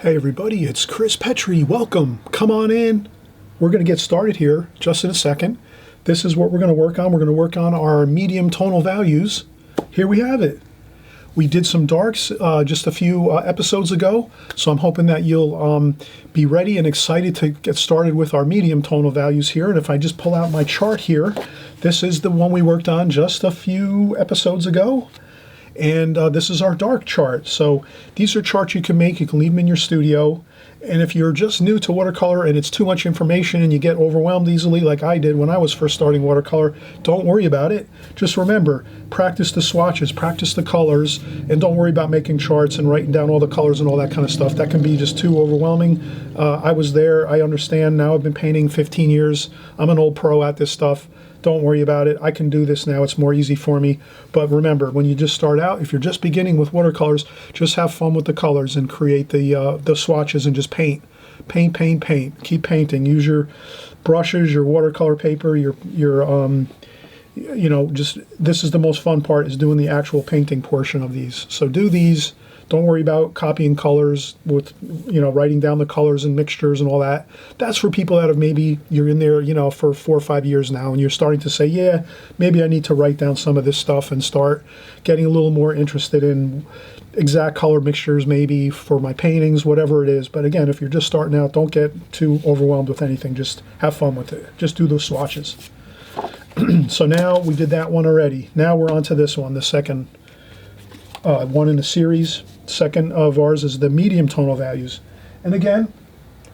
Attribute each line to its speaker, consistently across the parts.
Speaker 1: Hey everybody, it's Chris Petri. Welcome. Come on in. We're going to get started here just in a second. This is what we're going to work on. We're going to work on our medium tonal values. Here we have it. We did some darks just a few episodes ago, so I'm hoping that you'll be ready and excited to get started with our medium tonal values here. And if I just pull out my chart here, this is the one we worked on just a few episodes ago. And this is our dark chart. So these are charts you can make. You can leave them in your studio. And if you're just new to watercolor and it's too much information and you get overwhelmed easily like I did when I was first starting watercolor, don't worry about it. Just remember, practice the swatches, practice the colors, and don't worry about making charts and writing down all the colors and all that kind of stuff. That can be just too overwhelming. I was there. I understand. Now I've been painting 15 years. I'm an old pro at this stuff. Don't worry about it. I can do this now. It's more easy for me. But remember, when you just start out, if you're just beginning with watercolors, just have fun with the colors and create the swatches and just paint. Paint, paint, paint. Keep painting. Use your brushes, your watercolor paper, just this is the most fun part, is doing the actual painting portion of these. So do these. Don't worry about copying colors with, writing down the colors and mixtures and all that. That's for people that have maybe you're in there, for 4 or 5 years now, and you're starting to say, yeah, maybe I need to write down some of this stuff and start getting a little more interested in exact color mixtures maybe for my paintings, whatever it is. But again, if you're just starting out, don't get too overwhelmed with anything. Just have fun with it. Just do those swatches. So now we did that one already. Now we're on to this one, the second one in the series. Second of ours is the medium tonal values. And again,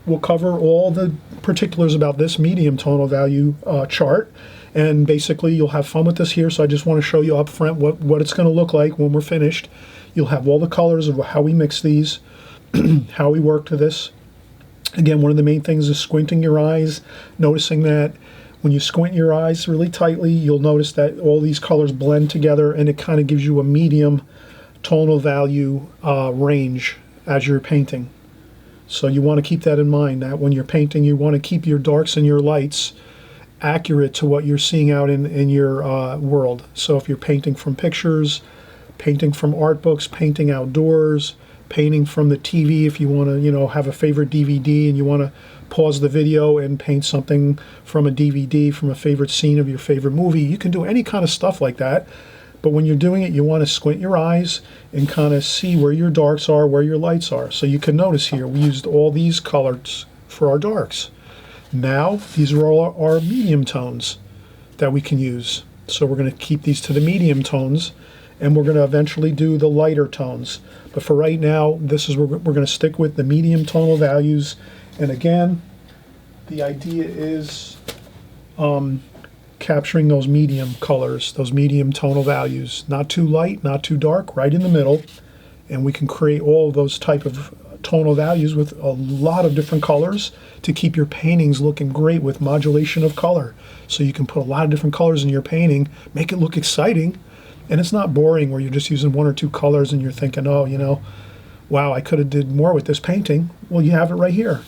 Speaker 1: we'll cover all the particulars about this medium tonal value chart. And basically, you'll have fun with this here. So I just want to show you up front what it's going to look like when we're finished. You'll have all the colors of how we mix these, how we work to this. Again, one of the main things is squinting your eyes, noticing that when you squint your eyes really tightly, you'll notice that all these colors blend together, and it kind of gives you a medium tonal value range as you're painting. So you want to keep that in mind, that when you're painting, you want to keep your darks and your lights accurate to what you're seeing out in your world. So if you're painting from pictures, painting from art books, painting outdoors, painting from the TV, if you want to have a favorite DVD and you want to pause the video and paint something from a DVD, from a favorite scene of your favorite movie, you can do any kind of stuff like that. But when you're doing it, you want to squint your eyes and kind of see where your darks are, where your lights are. So you can notice here, we used all these colors for our darks. Now, these are all our medium tones that we can use. So we're going to keep these to the medium tones, and we're going to eventually do the lighter tones. But for right now, this is where we're going to stick with the medium tonal values. And again, the idea is capturing those medium colors, those medium tonal values. Not too light, not too dark, right in the middle. And we can create all of those type of tonal values with a lot of different colors to keep your paintings looking great with modulation of color. So you can put a lot of different colors in your painting, make it look exciting, and it's not boring where you're just using 1 or 2 colors and you're thinking, oh, wow, I could have did more with this painting. Well, you have it right here.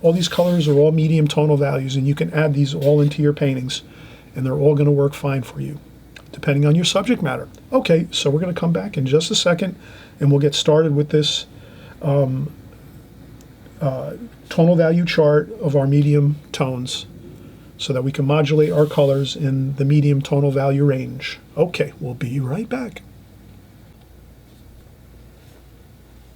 Speaker 1: All these colors are all medium tonal values, and you can add these all into your paintings, and they're all going to work fine for you, depending on your subject matter. Okay, so we're going to come back in just a second, and we'll get started with this tonal value chart of our medium tones so that we can modulate our colors in the medium tonal value range. Okay, we'll be right back.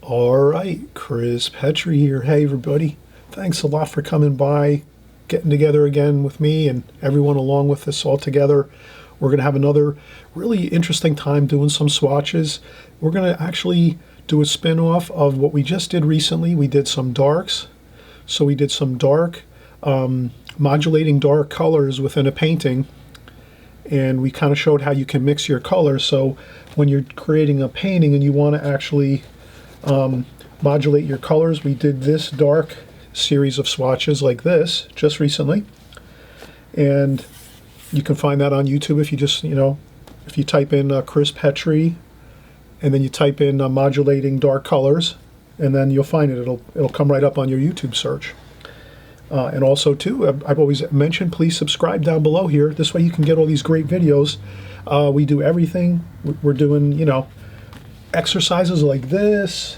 Speaker 1: All right, Chris Petri here. Hey, everybody. Thanks a lot for coming by, getting together again with me and everyone along with us all together. We're going to have another really interesting time doing some swatches. We're going to actually do a spin-off of what we just did recently. We did some darks. So we did some dark, modulating dark colors within a painting. And we kind of showed how you can mix your colors. So when you're creating a painting and you want to actually modulate your colors, we did this dark series of swatches like this just recently, and you can find that on YouTube if you just if you type in Chris Petri and then you type in modulating dark colors, and then you'll find it. It'll come right up on your YouTube search. And also too, I've always mentioned, please subscribe down below here. This way you can get all these great videos. We do everything. We're doing exercises like this.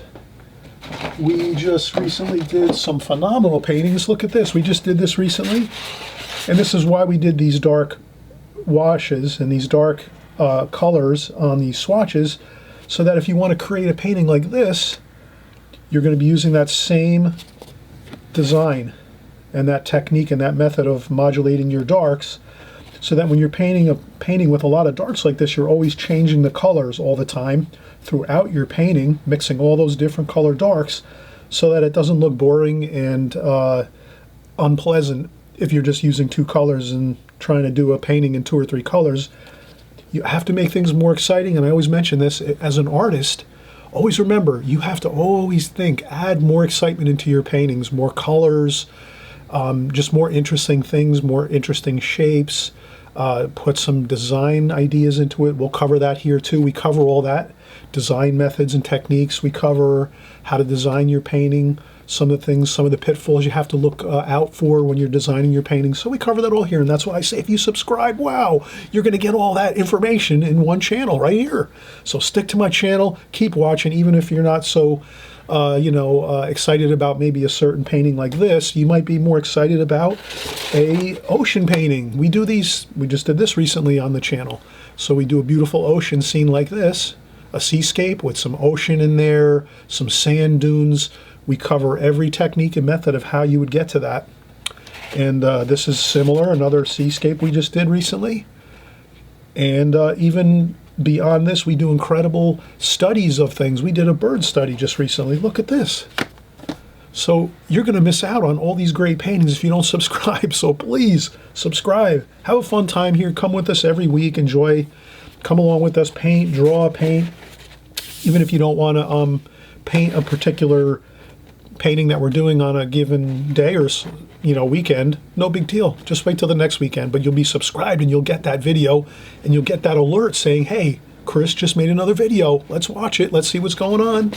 Speaker 1: We just recently did some phenomenal paintings. Look at this. We just did this recently. And this is why we did these dark washes and these dark colors on these swatches, so that if you want to create a painting like this, you're going to be using that same design and that technique and that method of modulating your darks, so that when you're painting a painting with a lot of darks like this, you're always changing the colors all the time throughout your painting, mixing all those different color darks, so that it doesn't look boring and unpleasant if you're just using two colors and trying to do a painting in two or three colors. You have to make things more exciting, and I always mention this as an artist. Always remember, you have to always think, add more excitement into your paintings, more colors, just more interesting things, more interesting shapes, put some design ideas into it. We'll cover that here too. We cover all that, design methods and techniques. We cover how to design your painting, some of the things, some of the pitfalls you have to look out for when you're designing your paintings. So we cover that all here, and that's why I say if you subscribe, wow, you're going to get all that information in one channel right here. So stick to my channel, keep watching, even if you're not so excited about maybe a certain painting like this. You might be more excited about a ocean painting. We do these, we just did this recently on the channel. So we do a beautiful ocean scene like this, a seascape with some ocean in there, some sand dunes. We cover every technique and method of how you would get to that. And this is similar, another seascape we just did recently. And even beyond this, we do incredible studies of things. We did a bird study just recently. Look at this. So you're going to miss out on all these great paintings if you don't subscribe. So please subscribe. Have a fun time here. Come with us every week. Enjoy. Come along with us. Paint, draw, paint. Even if you don't want to paint a particular painting that we're doing on a given day or weekend, no big deal. Just wait till the next weekend, but you'll be subscribed and you'll get that video and you'll get that alert saying, hey, Chris just made another video. Let's watch it. Let's see what's going on.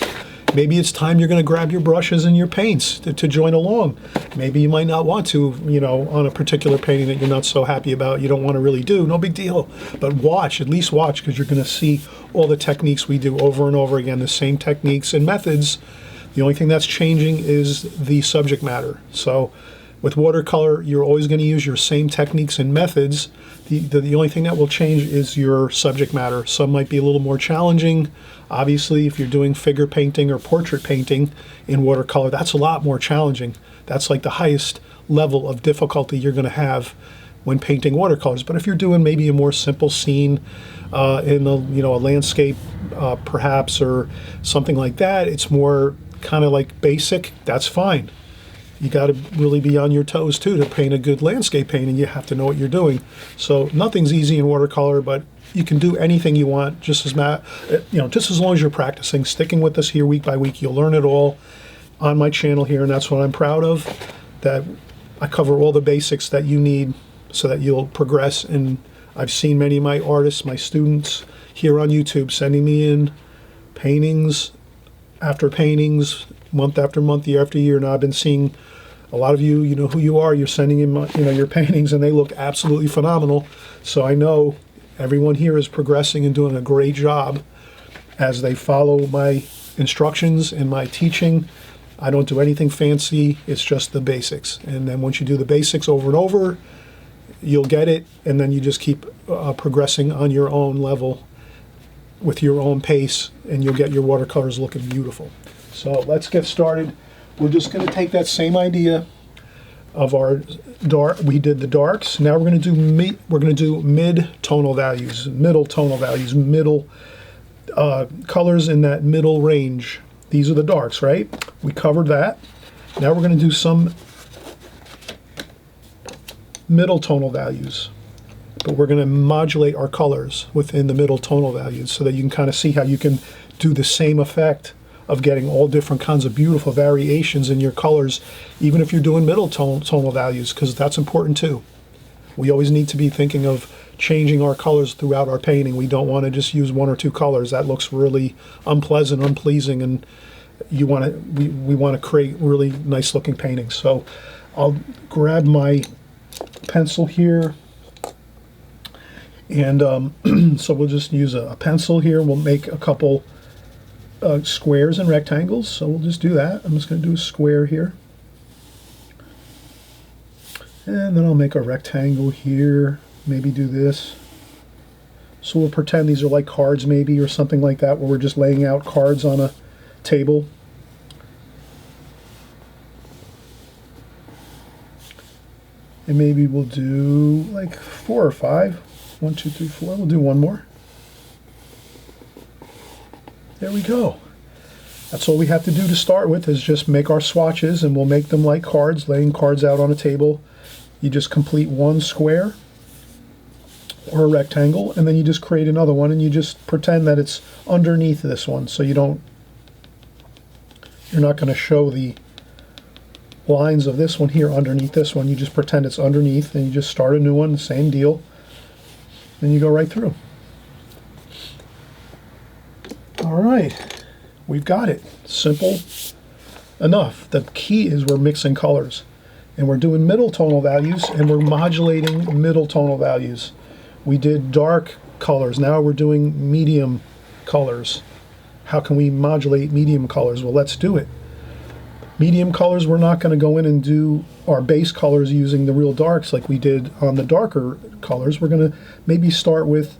Speaker 1: Maybe it's time you're going to grab your brushes and your paints to join along. Maybe you might not want to, on a particular painting that you're not so happy about, you don't want to really do, no big deal. But watch, at least watch, because you're going to see all the techniques we do over and over again, the same techniques and methods. The only thing that's changing is the subject matter. So with watercolor, you're always going to use your same techniques and methods. The only thing that will change is your subject matter. Some might be a little more challenging. Obviously, if you're doing figure painting or portrait painting in watercolor, that's a lot more challenging. That's like the highest level of difficulty you're going to have when painting watercolors. But if you're doing maybe a more simple scene in a landscape perhaps, or something like that, it's more kind of like basic, that's fine. You got to really be on your toes too to paint a good landscape painting. You have to know what you're doing. So nothing's easy in watercolor, but you can do anything you want just as long as you're practicing, sticking with us here week by week. You'll learn it all on my channel here, and that's what I'm proud of, that I cover all the basics that you need so that you'll progress. And I've seen many of my artists, my students here on YouTube sending me in paintings after paintings, month after month, year after year. Now I've been seeing a lot of you, you know who you are, you're sending in your paintings and they look absolutely phenomenal. So I know everyone here is progressing and doing a great job as they follow my instructions and my teaching. I don't do anything fancy, it's just the basics. And then once you do the basics over and over, you'll get it, and then you just keep progressing on your own level with your own pace, and you'll get your watercolors looking beautiful. So let's get started. We're just going to take that same idea of our dark. We did the darks. Now we're going to do mid tonal values, middle tonal values, middle colors in that middle range. These are the darks, right? We covered that. Now we're going to do some middle tonal values, but we're going to modulate our colors within the middle tonal values so that you can kind of see how you can do the same effect of getting all different kinds of beautiful variations in your colors, even if you're doing middle tonal values, because that's important too. We always need to be thinking of changing our colors throughout our painting. We don't want to just use one or two colors. That looks really unpleasant, unpleasing, and we want to create really nice looking paintings. So I'll grab my pencil here, and so we'll just use a pencil here. We'll make a couple squares and rectangles, so we'll just do that. I'm just going to do a square here. And then I'll make a rectangle here, maybe do this. So we'll pretend these are like cards maybe, or something like that, where we're just laying out cards on a table. And maybe we'll do like 4 or 5. 1, 2, 3, 4. We'll do one more. There we go. That's all we have to do to start with, is just make our swatches, and we'll make them like cards, laying cards out on a table. You just complete one square or a rectangle, and then you just create another one, and you just pretend that it's underneath this one, so you're not going to show the lines of this one here underneath this one. You just pretend it's underneath, and you just start a new one, the same deal, then you go right through. All right, we've got it. Simple enough. The key is we're mixing colors, and we're doing middle tonal values, and we're modulating middle tonal values. We did dark colors, now we're doing medium colors. How can we modulate medium colors? Well, let's do it. Medium colors, we're not going to go in and do our base colors using the real darks like we did on the darker colors. We're going to maybe start with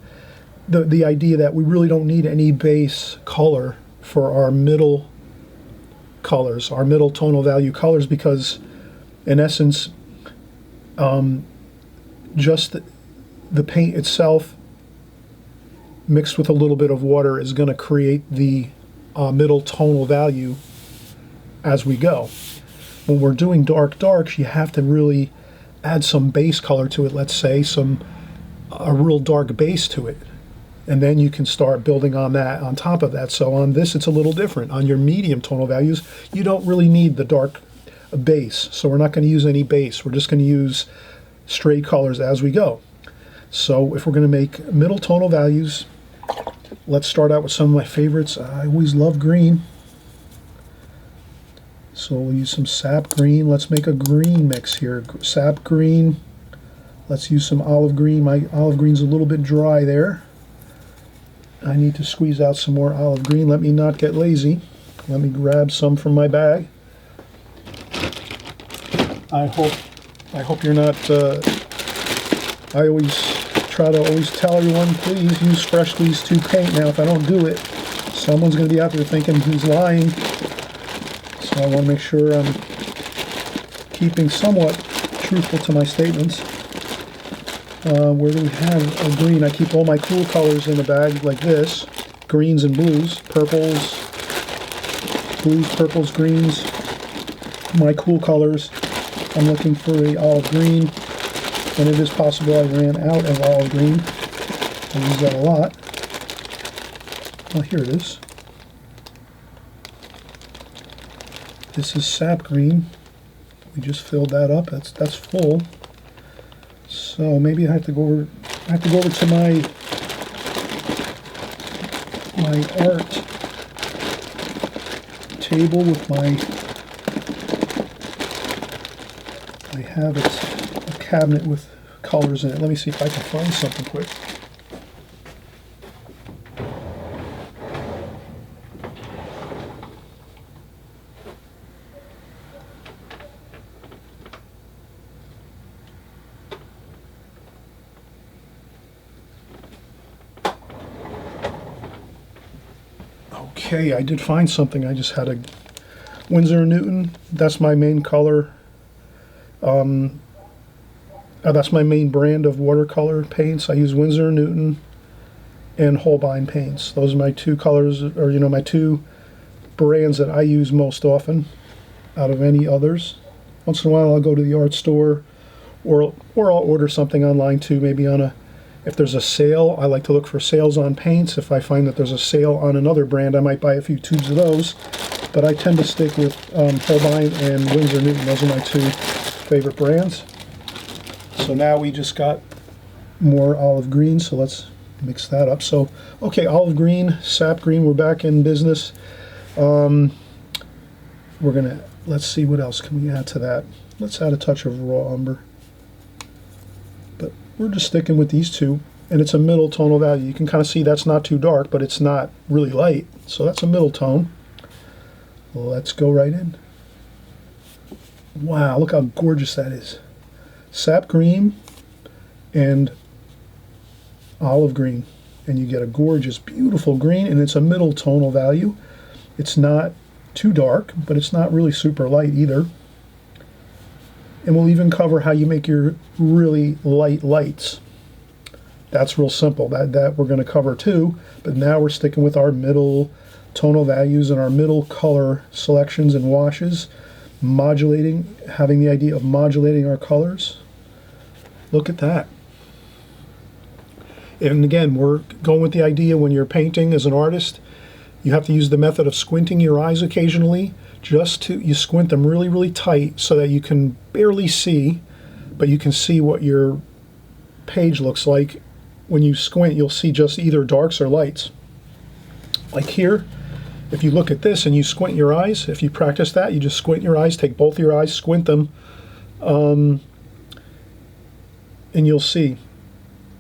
Speaker 1: the idea that we really don't need any base color for our middle colors, our middle tonal value colors, because in essence, just the paint itself mixed with a little bit of water is going to create the middle tonal value as we go. When we're doing dark darks, you have to really add some base color to it, let's say a real dark base to it, and then you can start building on that, on top of that. So on this, it's a little different. On your medium tonal values, you don't really need the dark base, so we're not going to use any base. We're just going to use straight colors as we go. So if we're going to make middle tonal values, let's start out with some of my favorites. I always love green, so we'll use some sap green. Let's make a green mix here. Sap green. Let's use some olive green. My olive green's a little bit dry there. I need to squeeze out some more olive green. Let me not get lazy. Let me grab some from my bag. I hope you're not, I always try to tell everyone, please use fresh squeezed tube paint. Now, if I don't do it, someone's going to be out there thinking he's lying. So I want to make sure I'm keeping somewhat truthful to my statements. Where do we have a green? I keep all my cool colors in a bag like this. Greens and blues, purples, purples, greens. My cool colors. I'm looking for a olive green, and it is possible I ran out of olive green. I use that a lot. Oh, here it is. This is sap green. We just filled that up. That's full. So maybe I have to go over. I have to go over to my art table with my. I have a cabinet with colors in it. Let me see if I can find something quick. Okay, I did find something. I just had a Winsor & Newton. That's my main color. That's my main brand of watercolor paints. I use Winsor & Newton and Holbein paints. Those are my two colors, or my two brands that I use most often out of any others. Once in a while I'll go to the art store, or I'll order something online too, maybe if there's a sale. I like to look for sales on paints. If I find that there's a sale on another brand, I might buy a few tubes of those, but I tend to stick with Holbein and Winsor & Newton. Those are my two favorite brands. So now we just got more olive green, so let's mix that up. So, okay, olive green, sap green, we're back in business. Let's see, what else can we add to that? Let's add a touch of raw umber. But we're just sticking with these two. and it's a middle tonal value. You can kind of see that's not too dark, but it's not really light, so that's a middle tone. Let's go right in. Wow, look how gorgeous that is. Sap green and olive green, and you get a gorgeous, beautiful green, and it's a middle tonal value. It's not too dark, but it's not really super light either. And we'll even cover how you make your really light lights. That's real simple. That we're going to cover too, but now we're sticking with our middle tonal values and our middle color selections and washes. Modulating, having the idea of modulating our colors. Look at that. And again, we're going with the idea when you're painting as an artist, you have to use the method of squinting your eyes occasionally. You squint them really, really tight so that you can barely see, but you can see what your page looks like. When you squint, you'll see just either darks or lights. Like here, if you look at this and you squint your eyes, if you practice that, you just squint your eyes, take both your eyes, squint them, and you'll see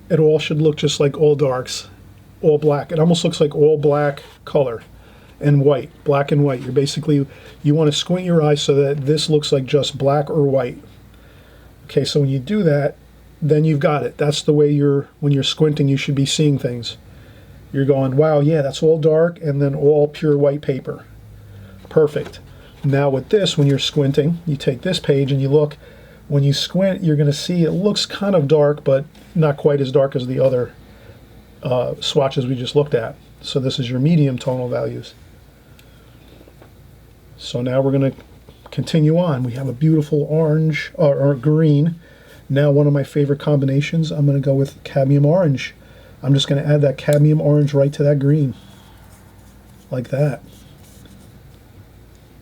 Speaker 1: it all should look just like all darks, all black. It almost looks like all black color and white, black and white. You want to squint your eyes so that this looks like just black or white. Okay, so when you do that, then you've got it. That's the way when you're squinting, you should be seeing things. You're going, wow, yeah, that's all dark and then all pure white paper. Perfect. Now with this, when you're squinting, you take this page and you look. When you squint, you're going to see it looks kind of dark, but not quite as dark as the other swatches we just looked at. So this is your medium tonal values. So now we're going to continue on. We have a beautiful orange or green. Now one of my favorite combinations, I'm going to go with cadmium orange. I'm just going to add that cadmium orange right to that green, like that.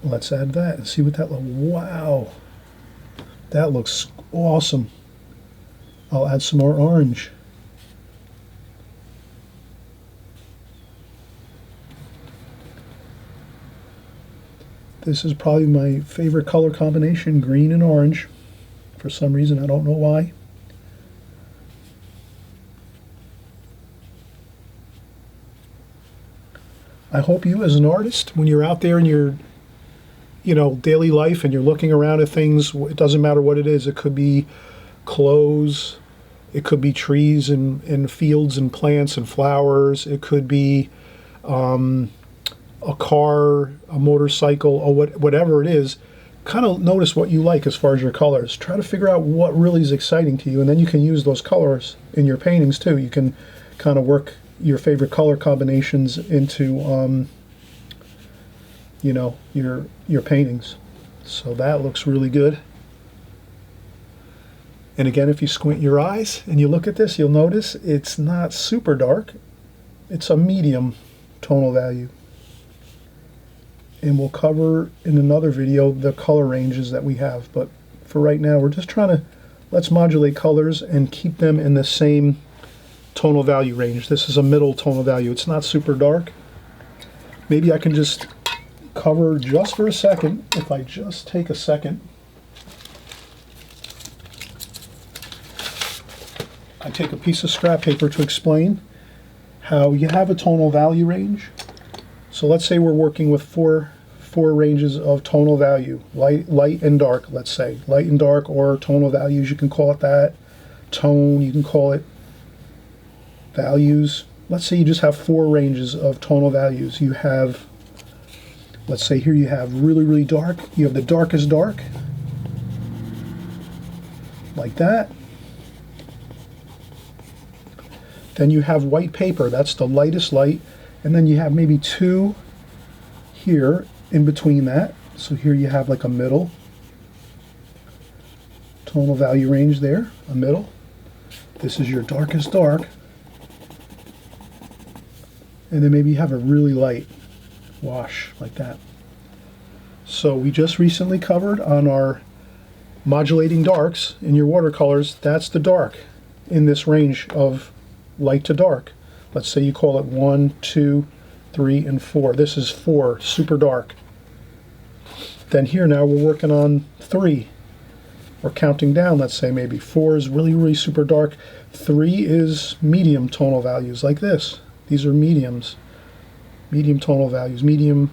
Speaker 1: Let's add that and see what that looks. Wow, that looks awesome. I'll add some more orange. This is probably my favorite color combination, green and orange. For some reason, I don't know why. I hope you as an artist, when you're out there in your daily life and you're looking around at things, it doesn't matter what it is. It could be clothes, it could be trees and fields and plants and flowers, it could be a car, a motorcycle, or whatever it is. Kind of notice what you like as far as your colors. Try to figure out what really is exciting to you, and then you can use those colors in your paintings too. You can kind of work your favorite color combinations into your paintings. So that looks really good. And again, if you squint your eyes and you look at this, you'll notice it's not super dark. It's a medium tonal value. And we'll cover in another video the color ranges that we have. But for right now, we're just trying to, let's modulate colors and keep them in the same tonal value range. This is a middle tonal value. It's not super dark. Maybe I can just cover just for a second. If I just take a second, I take a piece of scrap paper to explain how you have a tonal value range. So let's say we're working with four ranges of tonal value, light and dark, let's say. Light and dark, or tonal values, you can call it that. Tone, you can call it values. Let's say you just have 4 ranges of tonal values. You have, let's say here you have really, really dark. You have the darkest dark, like that. Then you have white paper, that's the lightest light. And then you have maybe 2 here in between that. So here you have like a middle tonal value range there, a middle. This is your darkest dark. And then maybe you have a really light wash like that. So we just recently covered on our modulating darks in your watercolors, that's the dark in this range of light to dark. Let's say you call it 1, 2, 3, and 4. This is 4, super dark. Then here now we're working on 3. or counting down, let's say maybe 4 is really, really super dark. 3 is medium tonal values like this. These are mediums, medium tonal values, medium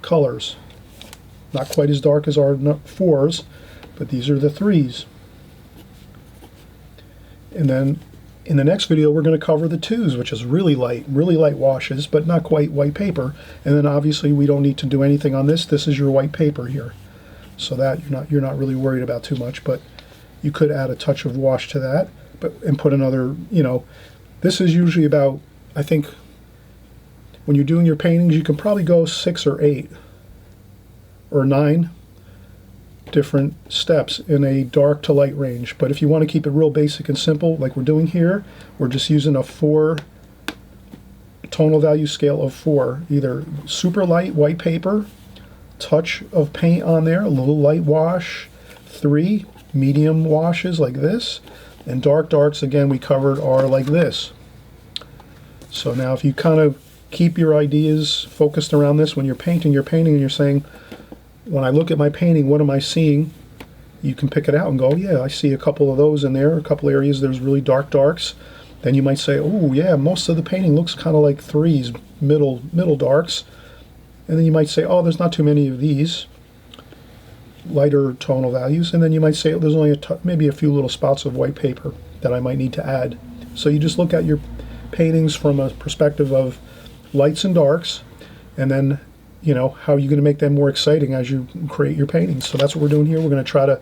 Speaker 1: colors. Not quite as dark as our 4s, but these are the 3s. And then in the next video, we're going to cover the 2s, which is really light washes, but not quite white paper. And then obviously we don't need to do anything on this. This is your white paper here. So that you're not really worried about too much, but you could add a touch of wash to that, and put another, this is usually about, I think, when you're doing your paintings, you can probably go 6 or 8 or 9 different steps in a dark to light range. But if you want to keep it real basic and simple, like we're doing here, we're just using a 4 tonal value scale of 4, either super light white paper, touch of paint on there, a little light wash, 3 medium washes like this, and darks again we covered are like this. So now if you kind of keep your ideas focused around this when you're painting and you're saying, when I look at my painting, what am I seeing? You can pick it out and go, yeah, I see a couple of those in there, a couple areas there's really darks. Then you might say, oh yeah, most of the painting looks kind of like 3s, middle darks. And then you might say, oh, there's not too many of these lighter tonal values. And then you might say, oh, there's only maybe a few little spots of white paper that I might need to add. So you just look at your paintings from a perspective of lights and darks, and then, how are you going to make them more exciting as you create your paintings. So that's what we're doing here. We're going to try to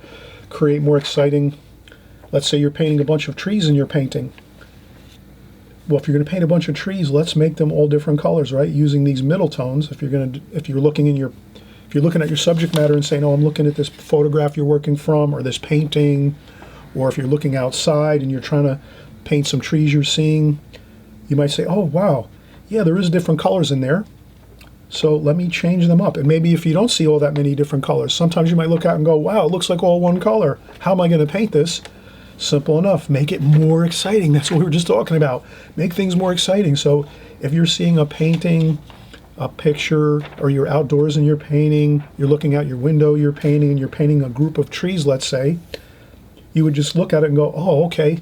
Speaker 1: create more exciting, let's say you're painting a bunch of trees in your painting. Well, if you're going to paint a bunch of trees, let's make them all different colors, right? Using these middle tones. If you're looking at your subject matter and saying, "Oh, I'm looking at this photograph you're working from, or this painting," or if you're looking outside and you're trying to paint some trees you're seeing, you might say, "Oh, wow, yeah, there is different colors in there. So let me change them up." And maybe if you don't see all that many different colors, sometimes you might look out and go, "Wow, it looks like all one color. How am I going to paint this?" Simple enough. Make it more exciting. That's what we were just talking about. Make things more exciting. So if you're seeing a painting, a picture, or you're outdoors and you're painting, you're looking out your window, you're painting, and you're painting a group of trees, let's say, you would just look at it and go, oh, okay,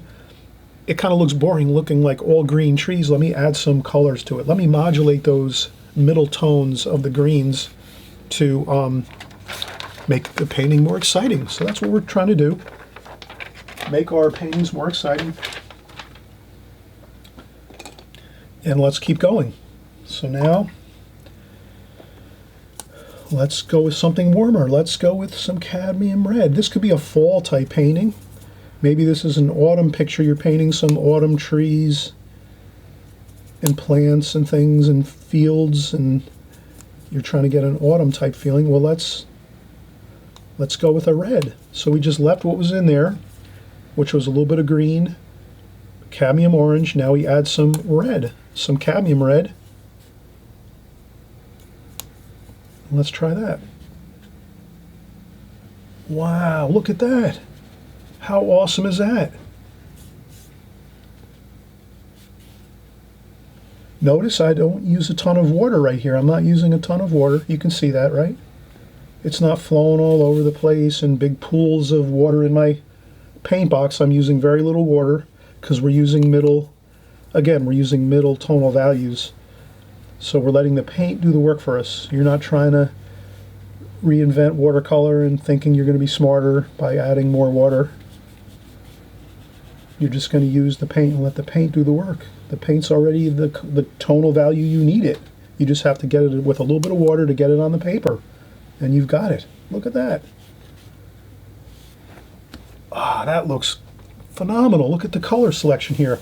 Speaker 1: it kind of looks boring looking like all green trees. Let me add some colors to it. Let me modulate those middle tones of the greens to make the painting more exciting. So that's what we're trying to do. Make our paintings more exciting. And let's keep going. So now, let's go with something warmer. Let's go with some cadmium red. This could be a fall type painting. Maybe this is an autumn picture. You're painting some autumn trees and plants and things and fields, and you're trying to get an autumn type feeling. Well, let's go with a red. So we just left what was in there, which was a little bit of green, cadmium orange. Now we add some red, some cadmium red. Let's try that. Wow, look at that. How awesome is that? Notice I don't use a ton of water right here. I'm not using a ton of water. You can see that, right? It's not flowing all over the place and big pools of water in my paint box. I'm using very little water because we're using middle tonal values. So we're letting the paint do the work for us. You're not trying to reinvent watercolor and thinking you're going to be smarter by adding more water. You're just going to use the paint and let the paint do the work. The paint's already the tonal value you need it. You just have to get it with a little bit of water to get it on the paper. And you've got it. Look at that. Ah, that looks phenomenal. Look at the color selection here.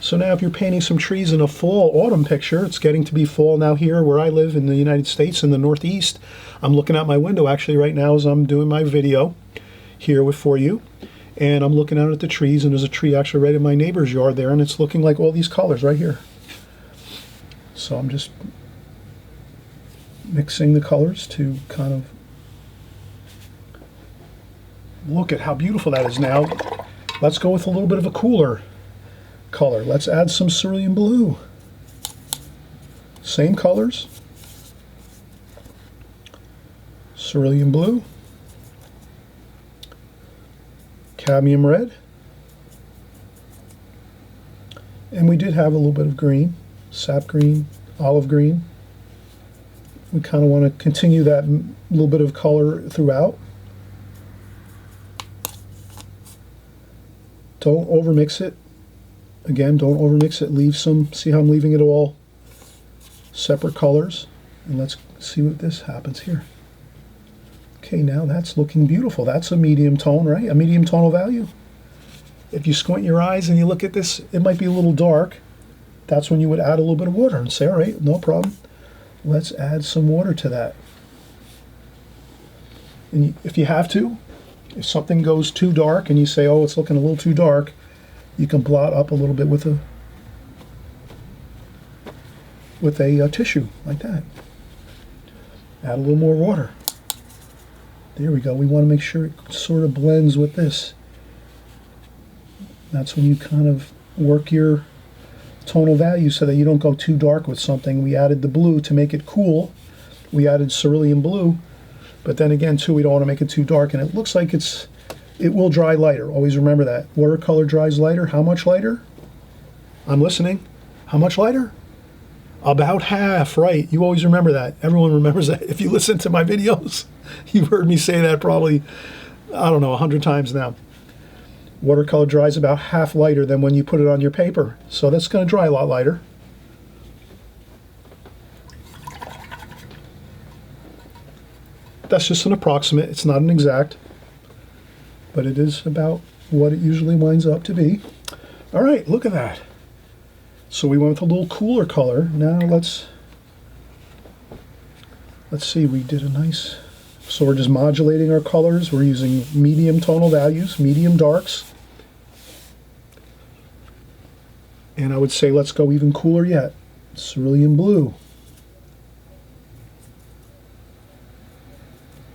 Speaker 1: So now if you're painting some trees in a fall autumn picture, it's getting to be fall now here where I live in the United States in the Northeast. I'm looking out my window actually right now as I'm doing my video here for you. And I'm looking out at the trees, and there's a tree actually right in my neighbor's yard there, and it's looking like all these colors right here. So I'm just mixing the colors to kind of look at how beautiful that is. Now let's go with a little bit of a cooler color. Let's add some cerulean blue. Same colors. Cerulean blue. cadmium red. And we did have a little bit of green, sap green, olive green. We kind of want to continue that little bit of color throughout. Don't overmix it. Again, don't overmix it. Leave some, see how I'm leaving it all separate colors? And let's see what this happens here. Okay, now that's looking beautiful. That's a medium tone, right? A medium tonal value. If you squint your eyes and you look at this, it might be a little dark. That's when you would add a little bit of water and say, all right, no problem. Let's add some water to that. And if you have to, if something goes too dark and you say, oh, it's looking a little too dark, you can blot up a little bit with a tissue like that. Add a little more water. There we go. We want to make sure it sort of blends with this. That's when you kind of work your tonal value so that you don't go too dark with something. We added the blue to make it cool. We added cerulean blue, but then again too, we don't want to make it too dark, and it looks like it will dry lighter. Always remember that. Watercolor dries lighter. How much lighter? I'm listening. How much lighter? About half, right. You always remember that. Everyone remembers that. If you listen to my videos, you've heard me say that probably, I don't know, 100 times now. Watercolor dries about half lighter than when you put it on your paper. So that's going to dry a lot lighter. That's just an approximate. It's not an exact, but it is about what it usually winds up to be. All right, look at that. So we went with a little cooler color. Now let's see, we did a nice, so we're just modulating our colors. We're using medium tonal values, medium darks. And I would say let's go even cooler yet. Cerulean blue.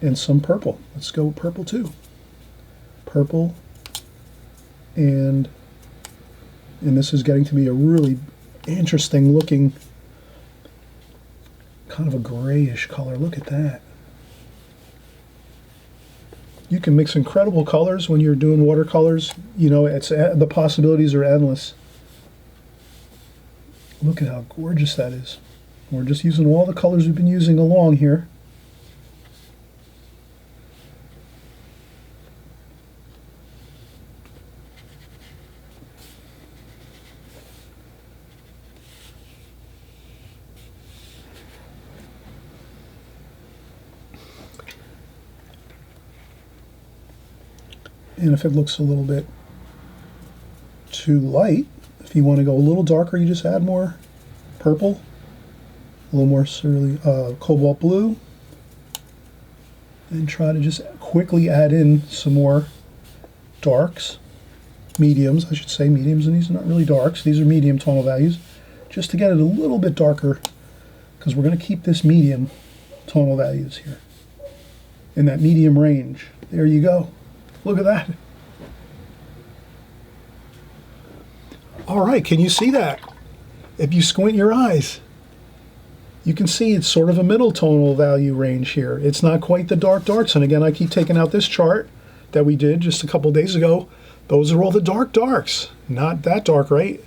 Speaker 1: And some purple. Let's go purple too. Purple. And this is getting to be a really interesting looking, kind of a grayish color. Look at that. You can mix incredible colors when you're doing watercolors. You know, the possibilities are endless. Look at how gorgeous that is. We're just using all the colors we've been using along here. And if it looks a little bit too light, if you want to go a little darker, you just add more purple, a little more cobalt blue, and try to just quickly add in some more darks, mediums, I should say mediums, and these are not really darks, these are medium tonal values, just to get it a little bit darker, because we're going to keep this medium tonal values here, in that medium range. There you go. Look at that. All right, can you see that? If you squint your eyes, you can see it's sort of a middle tonal value range here. It's not quite the dark darks. And again, I keep taking out this chart that we did just a couple days ago. Those are all the dark darks. Not that dark, right?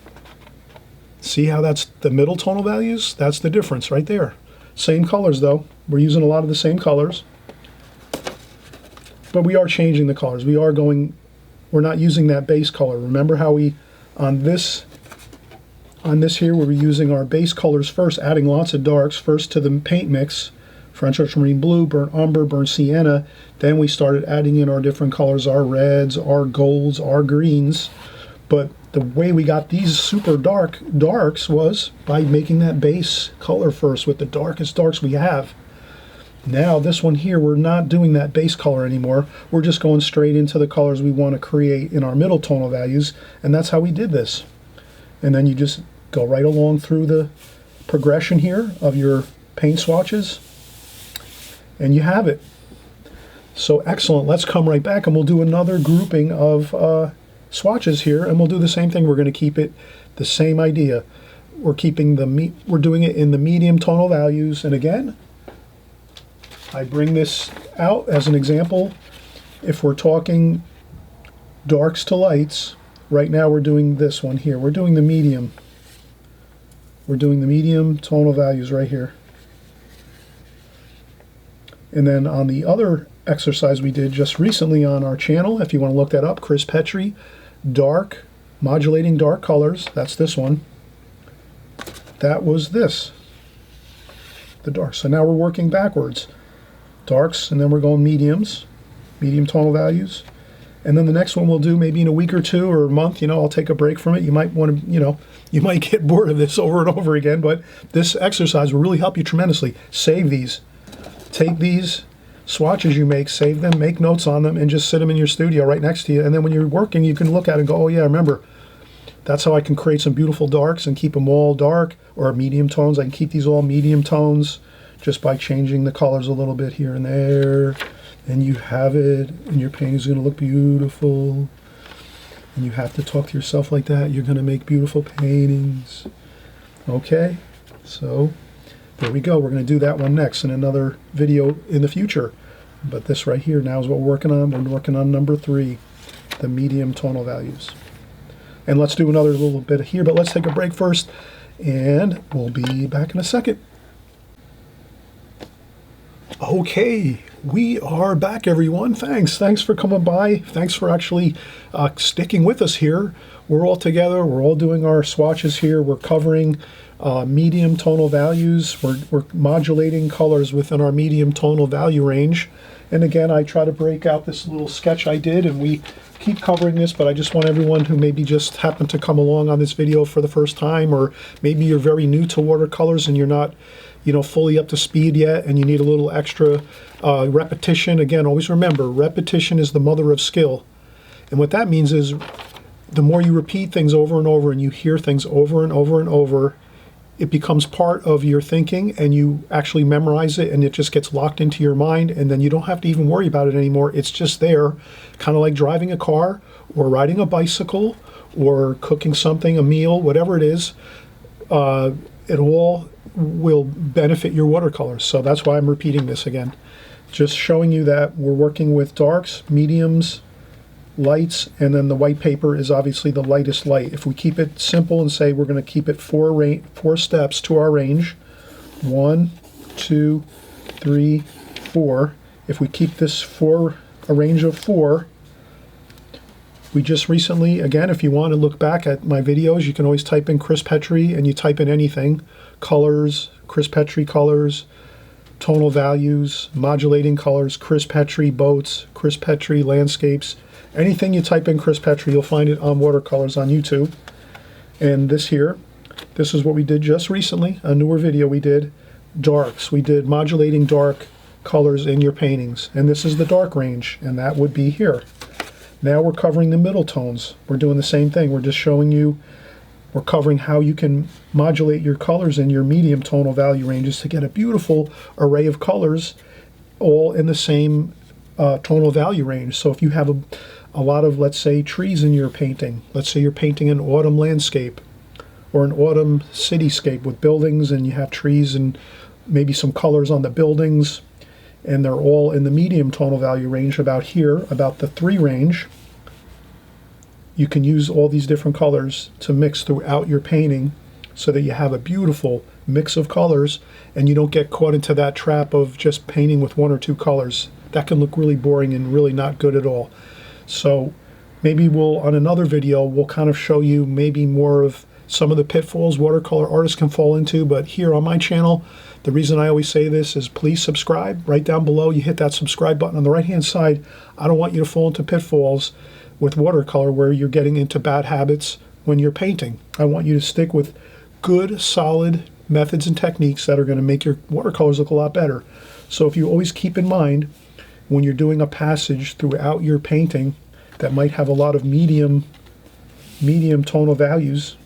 Speaker 1: See how that's the middle tonal values? That's the difference right there. Same colors though. We're using a lot of the same colors. But we are changing the colors. We're not using that base color. Remember how on this here, we were using our base colors first, adding lots of darks first to the paint mix, French ultramarine blue, burnt umber, burnt sienna. Then we started adding in our different colors, our reds, our golds, our greens. But the way we got these super darks was by making that base color first with the darkest darks we have. Now this one here, we're not doing that base color anymore. We're just going straight into the colors we want to create in our middle tonal values, and that's how we did this. And then you just go right along through the progression here of your paint swatches, and you have it. So excellent. Let's come right back and we'll do another grouping of swatches here, and we'll do the same thing. We're going to keep it the same idea. We're doing it in the medium tonal values, and again, I bring this out as an example. If we're talking darks to lights. Right now we're doing this one here. We're doing the medium. We're doing the medium tonal values right here. And then on the other exercise we did just recently on our channel, if you want to look that up, Chris Petri, dark, modulating dark colors, that's this one. That was this, the dark. So now we're working backwards. Darks, and then we're going mediums, medium tonal values. And then the next one we'll do maybe in a week or two or a month, you know, I'll take a break from it. You might want to, you know, you might get bored of this over and over again, but this exercise will really help you tremendously. Save these. Take these swatches you make, save them, make notes on them, and just sit them in your studio right next to you. And then when you're working, you can look at it and go, oh yeah, remember, that's how I can create some beautiful darks and keep them all dark, or medium tones. I can keep these all medium tones just by changing the colors a little bit here and there. And you have it, and your painting is going to look beautiful. And you have to talk to yourself like that. You're going to make beautiful paintings. Okay, so there we go. We're going to do that one next in another video in the future. But this right here now is what we're working on. We're working on number 3, the medium tonal values. And let's do another little bit here, but let's take a break first, and we'll be back in a second. Okay, we are back, everyone. Thanks for coming by. Thanks for actually sticking with us here. We're all together. We're all doing our swatches here. We're covering medium tonal values. We're modulating colors within our medium tonal value range. And again, I try to break out this little sketch I did, and we keep covering this, but I just want everyone who maybe just happened to come along on this video for the first time, or maybe you're very new to watercolors and you're not, you know, fully up to speed yet, and you need a little extra repetition. Again, always remember, repetition is the mother of skill. And what that means is the more you repeat things over and over and you hear things over and over and over, it becomes part of your thinking, and you actually memorize it, and it just gets locked into your mind, and then you don't have to even worry about it anymore. It's just there, kind of like driving a car or riding a bicycle or cooking something, a meal, whatever it is. It all will benefit your watercolors. So that's why I'm repeating this again. Just showing you that we're working with darks, mediums, lights, and then the white paper is obviously the lightest light. If we keep it simple and say we're going to keep it 4 steps to our range, 1, 2, 3, 4. If we keep this a range of 4, we just recently, again, if you want to look back at my videos, you can always type in Chris Petri, and you type in anything, colors, Chris Petri colors, tonal values, modulating colors, Chris Petri boats, Chris Petri landscapes. Anything you type in Chris Petri, you'll find it on Watercolors on YouTube. And this here, this is what we did just recently, a newer video we did, darks. We did modulating dark colors in your paintings. And this is the dark range, and that would be here. Now we're covering the middle tones. We're doing the same thing. We're just showing you, we're covering how you can modulate your colors in your medium tonal value ranges to get a beautiful array of colors all in the same tonal value range. So if you have a lot of, let's say, trees in your painting, let's say you're painting an autumn landscape or an autumn cityscape with buildings, and you have trees and maybe some colors on the buildings, and they're all in the medium tonal value range about here, about the 3 range. You can use all these different colors to mix throughout your painting so that you have a beautiful mix of colors, and you don't get caught into that trap of just painting with 1 or 2 colors. That can look really boring and really not good at all. So maybe on another video, we'll kind of show you maybe more of some of the pitfalls watercolor artists can fall into. But here on my channel, the reason I always say this is please subscribe. Right down below, you hit that subscribe button on the right-hand side. I don't want you to fall into pitfalls with watercolor where you're getting into bad habits when you're painting. I want you to stick with good, solid methods and techniques that are going to make your watercolors look a lot better. So if you always keep in mind, when you're doing a passage throughout your painting that might have a lot of medium tonal values,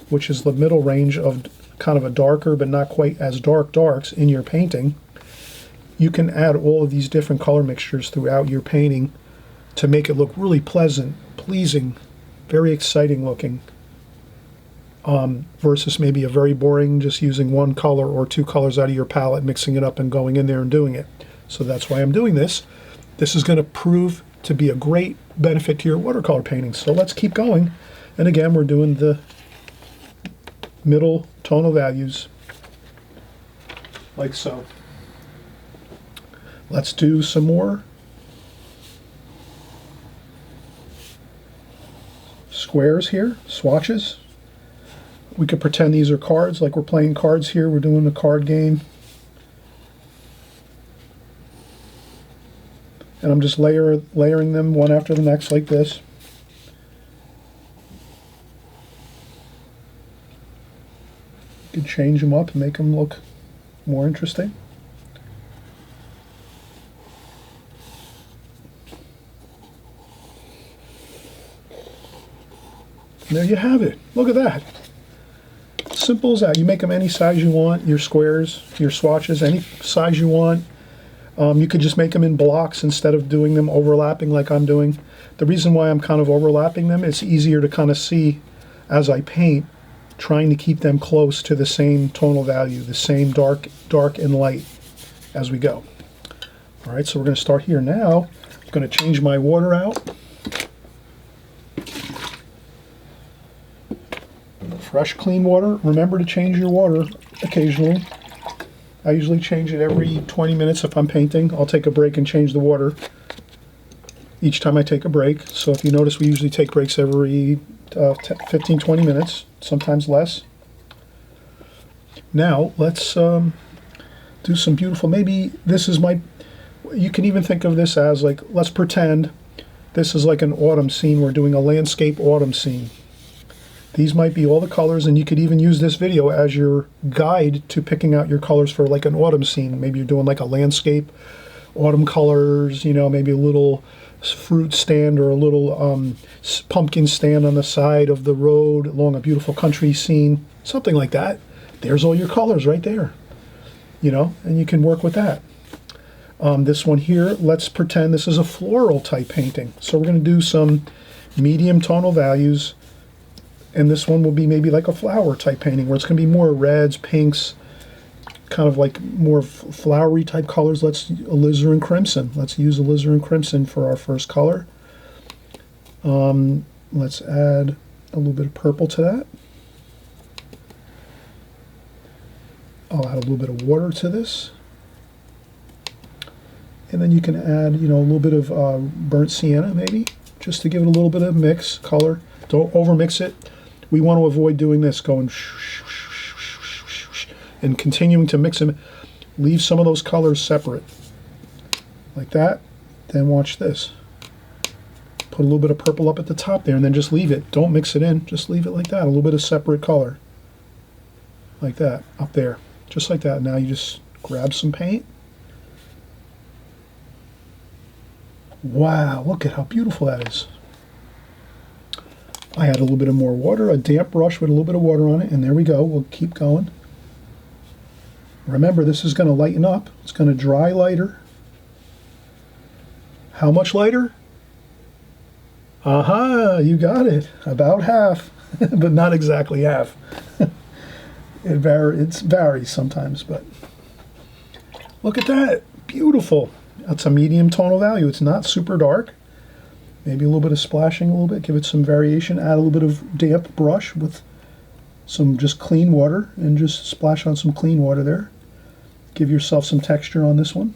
Speaker 1: which is the middle range of kind of a darker but not quite as darks in your painting, you can add all of these different color mixtures throughout your painting to make it look really pleasant, pleasing, very exciting looking, versus maybe a very boring, just using 1 color or 2 colors out of your palette, mixing it up and going in there and doing it. So that's why I'm doing this. This is going to prove to be a great benefit to your watercolor paintings. So let's keep going. And again, we're doing the middle tonal values like so. Let's do some more squares here, swatches. We could pretend these are cards, like we're playing cards here. We're doing a card game. And I'm just layering them one after the next like this. You can change them up and make them look more interesting. And there you have it. Look at that. Simple as that. You make them any size you want, your squares, your swatches, any size you want. You could just make them in blocks instead of doing them overlapping like I'm doing. The reason why I'm kind of overlapping them, it's easier to kind of see as I paint, trying to keep them close to the same tonal value, the same dark and light as we go. All right, so we're going to start here now. I'm going to change my water out. Fresh, clean water. Remember to change your water occasionally. I usually change it every 20 minutes if I'm painting. I'll take a break and change the water each time I take a break. So if you notice, we usually take breaks every 15, 20 minutes, sometimes less. Now, let's do some beautiful, maybe this is you can even think of this as like, let's pretend this is like an autumn scene. We're doing a landscape autumn scene. These might be all the colors, and you could even use this video as your guide to picking out your colors for like an autumn scene. Maybe you're doing like a landscape, autumn colors, you know, maybe a little fruit stand or a little pumpkin stand on the side of the road along a beautiful country scene, something like that. There's all your colors right there, you know, and you can work with that. This one here, let's pretend this is a floral type painting. So we're going to do some medium tonal values. And this one will be maybe like a flower type painting where it's going to be more reds, pinks, kind of like more flowery type colors. Let's alizarin crimson. Let's use alizarin crimson for our first color. Let's add a little bit of purple to that. I'll add a little bit of water to this. And then you can add, you know, a little bit of burnt sienna maybe, just to give it a little bit of mix, color. Don't overmix it. We want to avoid doing this, going and continuing to mix them. Leave some of those colors separate, like that. Then watch this. Put a little bit of purple up at the top there, and then just leave it. Don't mix it in. Just leave it like that. A little bit of separate color, like that, up there, just like that. Now you just grab some paint. Wow, look at how beautiful that is. I add a little bit of more water, a damp brush with a little bit of water on it, and there we go. We'll keep going. Remember, this is going to lighten up. It's going to dry lighter. How much lighter? Aha, you got it. About half, but not exactly half. It varies sometimes, but look at that. Beautiful. That's a medium tonal value. It's not super dark. Maybe a little bit of splashing, a little bit, give it some variation. Add a little bit of damp brush with some just clean water and just splash on some clean water there. Give yourself some texture on this one.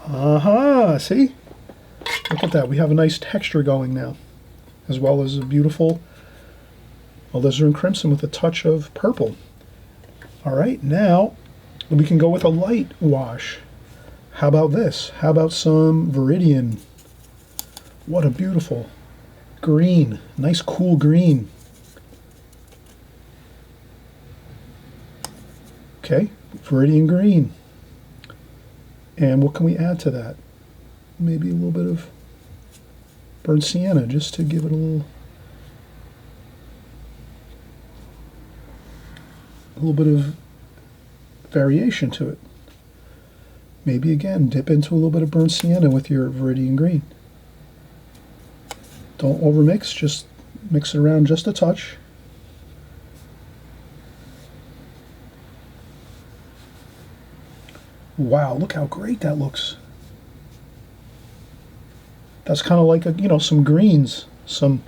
Speaker 1: Aha, see? Look at that. We have a nice texture going now, as well as a beautiful alizarin crimson with a touch of purple. All right, now we can go with a light wash. How about this? How about some Viridian? What a beautiful green, nice cool green. Okay, Viridian green. And what can we add to that? Maybe a little bit of burnt sienna, just to give it a little bit of variation to it. Maybe again, dip into a little bit of burnt sienna with your Viridian green. Don't overmix, just mix it around just a touch. Wow, look how great that looks. That's kind of like some greens, some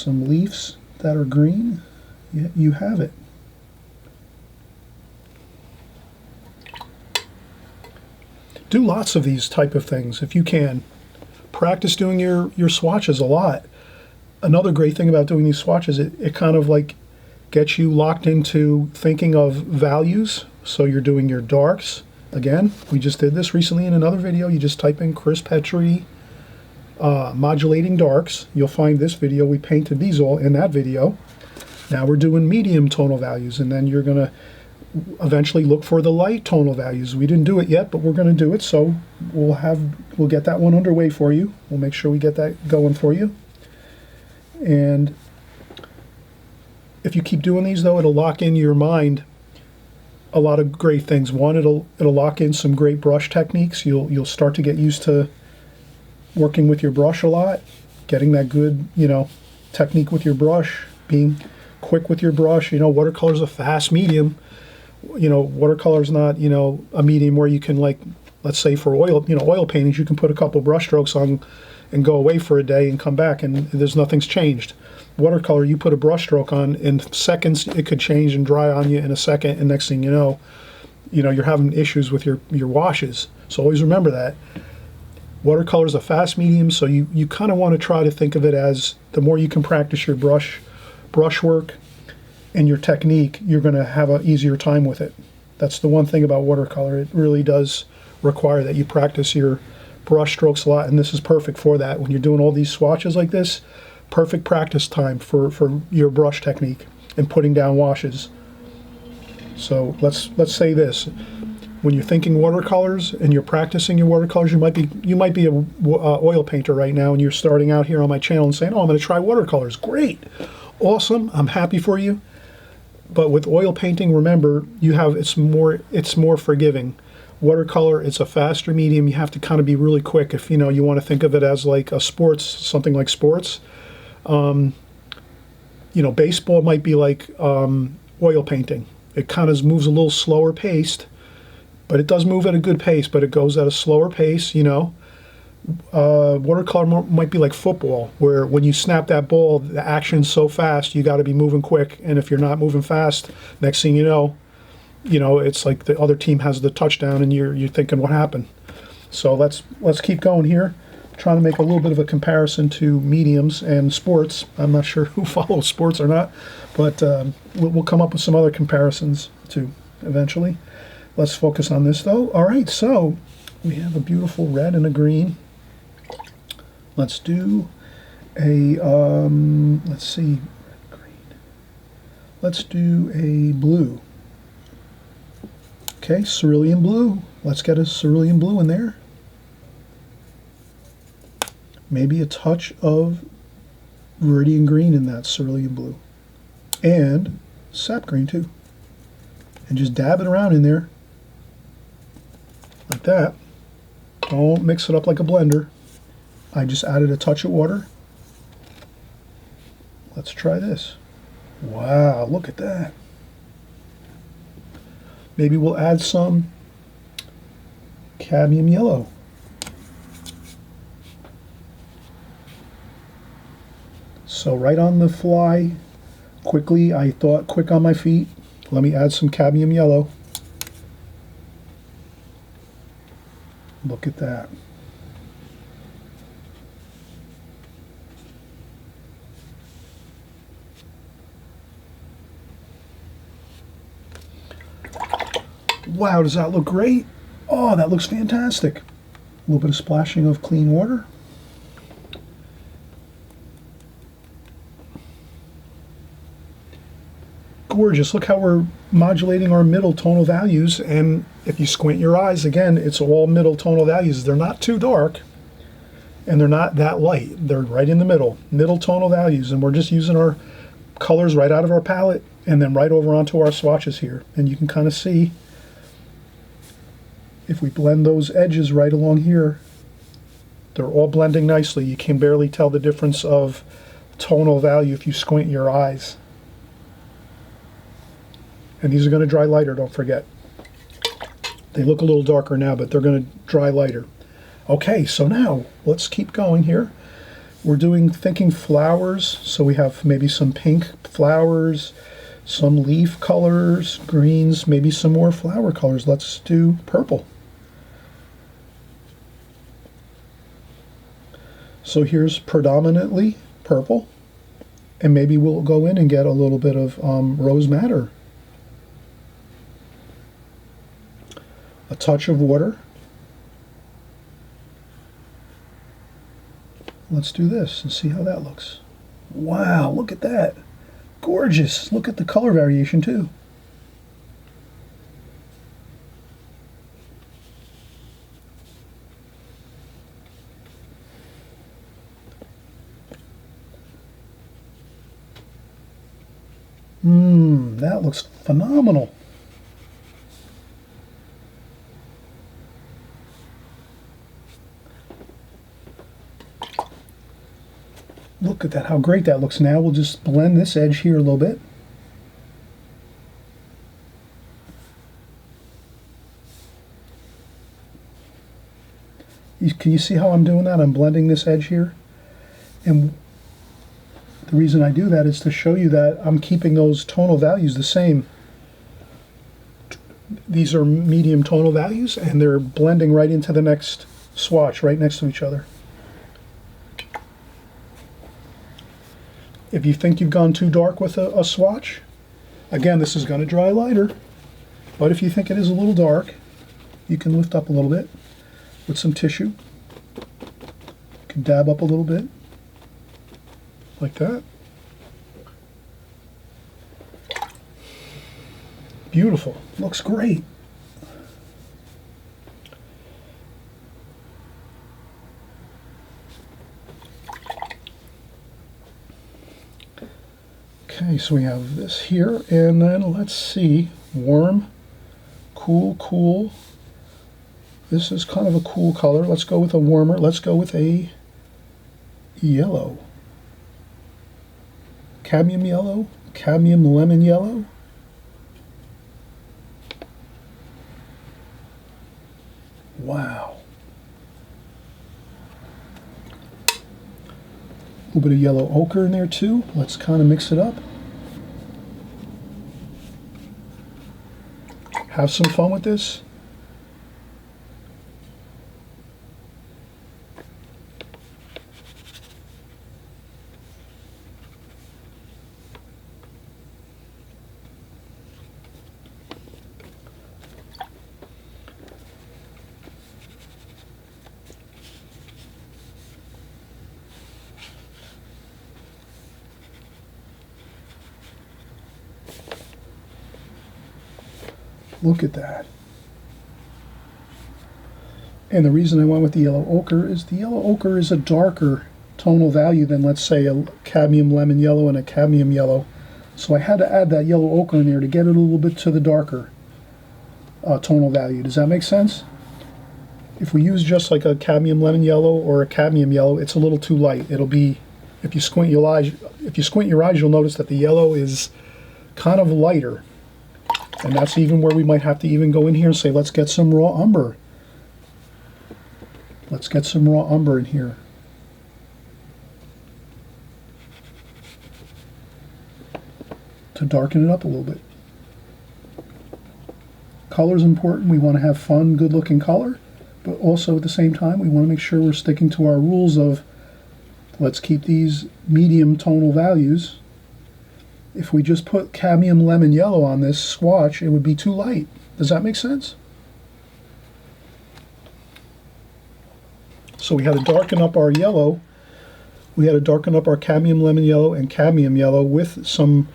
Speaker 1: leaves that are green. Yeah, you have it. Do lots of these type of things if you can. Practice doing your swatches a lot. Another great thing about doing these swatches, it kind of like gets you locked into thinking of values. So you're doing your darks. Again, we just did this recently in another video. You just type in Chris Petri modulating darks. You'll find this video. We painted these all in that video. Now we're doing medium tonal values, and then you're going to eventually look for the light tonal values. We didn't do it yet, but we're going to do it, so we'll get that one underway for you. We'll make sure we get that going for you. And if you keep doing these, though, it'll lock in your mind a lot of great things. One, it'll lock in some great brush techniques. You'll start to get used to working with your brush a lot, getting that good technique with your brush, being quick with your brush. Watercolor is a fast medium. Watercolor is not a medium where you can, like, let's say for oil paintings, you can put a couple brush strokes on and go away for a day and come back and nothing's changed. Watercolor, you put a brush stroke on, in seconds it could change and dry on you in a second, and next thing you know you're having issues with your washes. So always remember that. Watercolor is a fast medium, so you kind of want to try to think of it as the more you can practice your brush work and your technique, you're going to have an easier time with it. That's the one thing about watercolor. It really does require that you practice your brush strokes a lot, and this is perfect for that. When you're doing all these swatches like this, perfect practice time for your brush technique and putting down washes. So let's say this: when you're thinking watercolors and you're practicing your watercolors, you might be a oil painter right now, and you're starting out here on my channel and saying, "Oh, I'm going to try watercolors." Great, awesome, I'm happy for you. But with oil painting, remember, it's more forgiving. Watercolor, it's a faster medium. You have to kind of be really quick if you want to think of it as like something like sports. Baseball might be like oil painting. It kind of moves a little slower paced, but it does move at a good pace, but it goes at a slower pace. Watercolor might be like football, where when you snap that ball, the action's so fast, you got to be moving quick. And if you're not moving fast, next thing you know, it's like the other team has the touchdown, and you're thinking, what happened? So let's keep going here. Trying to make a little bit of a comparison to mediums and sports. I'm not sure who follows sports or not, but we'll come up with some other comparisons too eventually. Let's focus on this though. All right, so we have a beautiful red and a green. Let's do a let's see, green. Let's do a blue. Okay, cerulean blue. Let's get a cerulean blue in there. Maybe a touch of viridian green in that cerulean blue. And sap green too. And just dab it around in there. Like that. Don't mix it up like a blender. I just added a touch of water. Let's try this. Wow, look at that. Maybe we'll add some cadmium yellow. So right on the fly, quickly, I thought quick on my feet, let me add some cadmium yellow. Look at that. Wow, does that look great? Oh, that looks fantastic. A little bit of splashing of clean water. Gorgeous. Look how we're modulating our middle tonal values, and if you squint your eyes, again, it's all middle tonal values. They're not too dark, and they're not that light. They're right in the middle tonal values, and we're just using our colors right out of our palette and then right over onto our swatches here. And you can kind of see, if we blend those edges right along here, they're all blending nicely. You can barely tell the difference of tonal value if you squint your eyes. And these are going to dry lighter, don't forget. They look a little darker now, but they're going to dry lighter. Okay, so now let's keep going here. We're thinking flowers, so we have maybe some pink flowers, some leaf colors, greens, maybe some more flower colors. Let's do purple. So here's predominantly purple, and maybe we'll go in and get a little bit of rose madder. A touch of water. Let's do this and see how that looks. Wow, look at that. Gorgeous. Look at the color variation too. That looks phenomenal. Look at that, how great that looks. Now we'll just blend this edge here a little bit. Can you see how I'm doing that? I'm blending this edge here. And the reason I do that is to show you that I'm keeping those tonal values the same. These are medium tonal values, and they're blending right into the next swatch, right next to each other. If you think you've gone too dark with a swatch, again, this is going to dry lighter, but if you think it is a little dark, you can lift up a little bit with some tissue. You can dab up a little bit, like that. Beautiful. Looks great. Okay, so we have this here, and then let's see, warm, cool, cool. This is kind of a cool color. Let's go with a warmer. Let's go with a yellow. Cadmium yellow, cadmium lemon yellow. Wow. A little bit of yellow ochre in there too. Let's kind of mix it up. Have some fun with this. Look at that. And the reason I went with the yellow ochre is the yellow ochre is a darker tonal value than, let's say, a cadmium lemon yellow and a cadmium yellow. So I had to add that yellow ochre in there to get it a little bit to the darker tonal value. Does that make sense? If we use just like a cadmium lemon yellow or a cadmium yellow, it's a little too light. It'll be, if you squint your eyes, you'll notice that the yellow is kind of lighter. And that's even where we might have to even go in here and say, let's get some raw umber. Let's get some raw umber in here. To darken it up a little bit. Color is important. We want to have fun, good looking color, but also at the same time we want to make sure we're sticking to our rules of let's keep these medium tonal values. If we just put cadmium lemon yellow on this swatch, it would be too light. Does that make sense? So we had to darken up our yellow. We had to darken up our cadmium lemon yellow and cadmium yellow with some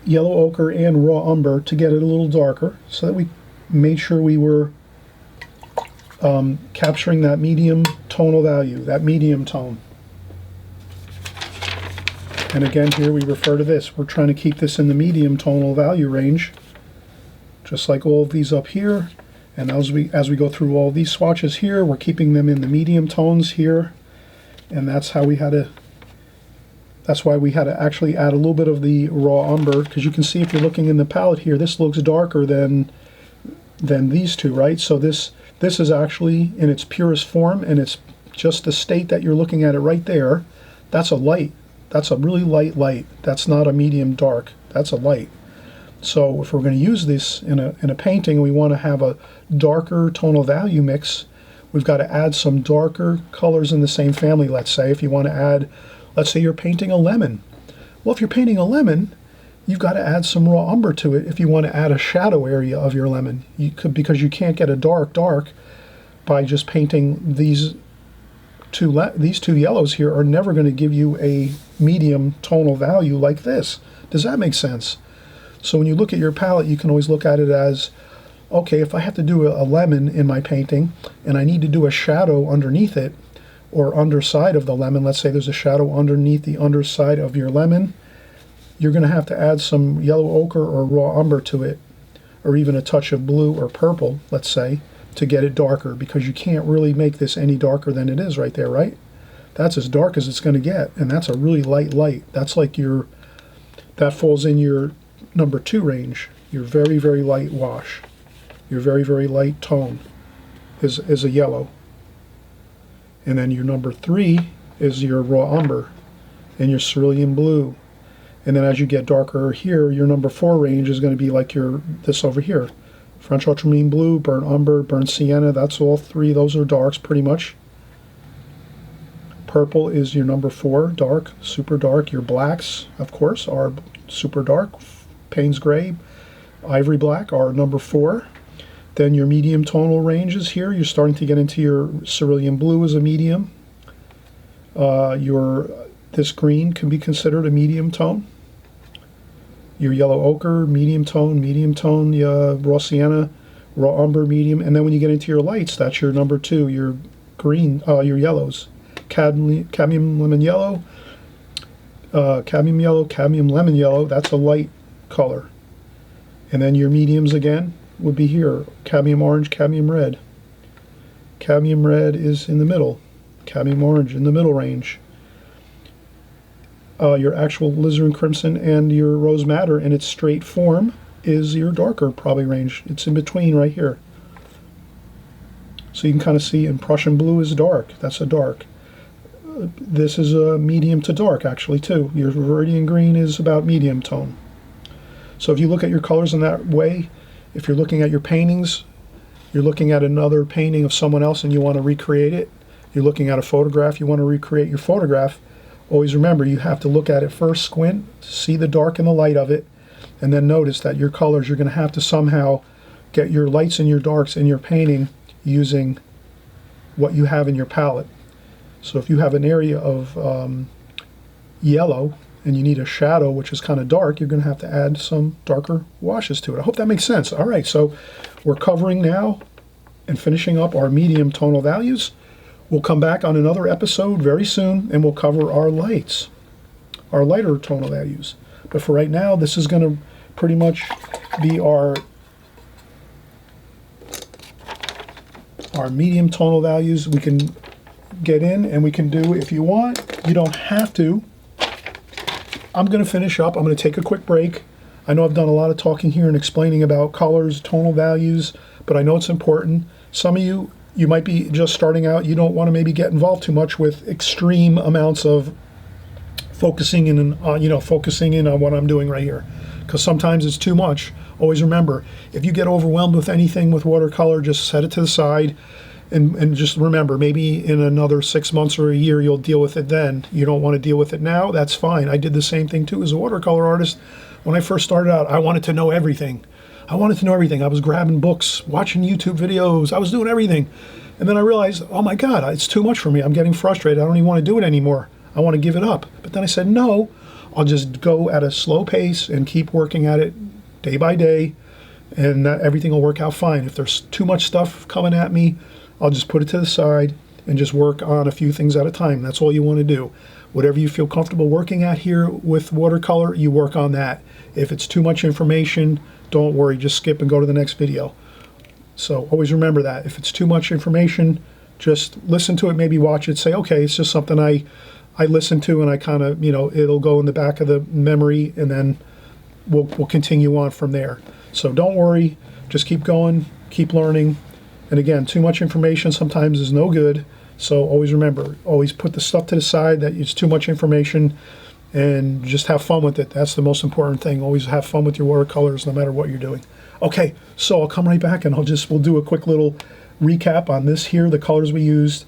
Speaker 1: yellow ochre and raw umber to get it a little darker, so that we made sure we were capturing that medium tonal value, that medium tone. And again, here we refer to this. We're trying to keep this in the medium tonal value range, just like all of these up here. And as we go through all these swatches here, we're keeping them in the medium tones here. And that's how we had to. That's why we had to actually add a little bit of the raw umber, because you can see if you're looking in the palette here, this looks darker than these two, right? So this This is actually in its purest form, and it's just the state that you're looking at it right there. That's a light. That's a really light light. That's not a medium dark. That's a light. So if we're going to use this in a painting, we want to have a darker tonal value mix. We've got to add some darker colors in the same family, let's say. If you want to add, let's say you're painting a lemon. Well, if you're painting a lemon, you've got to add some raw umber to it if you want to add a shadow area of your lemon. You could, because you can't get a dark by just painting these two yellows here are never going to give you a medium tonal value like this. Does that make sense? So when you look at your palette, you can always look at it as, okay, if I have to do a lemon in my painting and I need to do a shadow underneath it or underside of the lemon, let's say there's a shadow underneath the underside of your lemon, you're going to have to add some yellow ochre or raw umber to it, or even a touch of blue or purple, let's say, to get it darker, because you can't really make this any darker than it is right there, right? That's as dark as it's going to get, and that's a really light light. That's like that falls in your number 2 range, your very, very light wash. Your very, very light tone is a yellow. And then your number 3 is your raw umber and your cerulean blue. And then as you get darker here, your number 4 range is going to be like this over here. French ultramarine blue, burnt umber, burnt sienna, that's all 3. Those are darks pretty much. Purple is your number 4, dark, super dark. Your blacks, of course, are super dark. Payne's gray, ivory black are number 4. Then your medium tonal ranges here, you're starting to get into your cerulean blue as a medium. This green can be considered a medium tone. Your yellow ochre, medium tone, raw sienna, raw umber, medium. And then when you get into your lights, that's your number 2, your green, your yellows. Cadmium lemon yellow, cadmium lemon yellow, that's a light color. And then your mediums again would be here, cadmium orange, cadmium red. Cadmium red is in the middle, cadmium orange in the middle range. Your actual alizarin crimson and your rose madder in its straight form is your darker probably range. It's in between right here. So you can kind of see, and Prussian blue is dark, that's a dark. This is a medium to dark actually too. Your Viridian green is about medium tone. So if you look at your colors in that way, if you're looking at your paintings, you're looking at another painting of someone else and you want to recreate it, you're looking at a photograph, you want to recreate your photograph, always remember you have to look at it first, squint, see the dark and the light of it, and then notice that your colors, you're going to have to somehow get your lights and your darks in your painting using what you have in your palette. So if you have an area of yellow and you need a shadow which is kind of dark, you're going to have to add some darker washes to it. I hope that makes sense. All right, so we're covering now and finishing up our medium tonal values. We'll come back on another episode very soon and we'll cover our lights, our lighter tonal values. But for right now, this is going to pretty much be our medium tonal values. We can get in and we can do, if you want, you don't have to. I'm going to finish up. I'm going to take a quick break. I know I've done a lot of talking here and explaining about colors, tonal values, but I know it's important. Some of you might be just starting out. You don't want to maybe get involved too much with extreme amounts of focusing in on what I'm doing right here, because sometimes it's too much. Always remember, if you get overwhelmed with anything with watercolor, just set it to the side. And just remember, maybe in another 6 months or a year, you'll deal with it then. You don't want to deal with it now, that's fine. I did the same thing too as a watercolor artist. When I first started out, I wanted to know everything. I was grabbing books, watching YouTube videos. I was doing everything. And then I realized, oh my God, it's too much for me. I'm getting frustrated. I don't even want to do it anymore. I want to give it up. But then I said, no, I'll just go at a slow pace and keep working at it day by day, and everything will work out fine. If there's too much stuff coming at me, I'll just put it to the side and just work on a few things at a time. That's all you want to do. Whatever you feel comfortable working at here with watercolor, you work on that. If it's too much information, don't worry, just skip and go to the next video. So always remember that. If it's too much information, just listen to it, maybe watch it, say, okay, it's just something I listen to, and I kind of, it'll go in the back of the memory, and then we'll continue on from there. So don't worry, just keep going, keep learning, And again, too much information sometimes is no good. So always remember, always put the stuff to the side that it's too much information, and just have fun with it. That's the most important thing. Always have fun with your watercolors no matter what you're doing. Okay, so I'll come right back and we'll do a quick little recap on this here, the colors we used,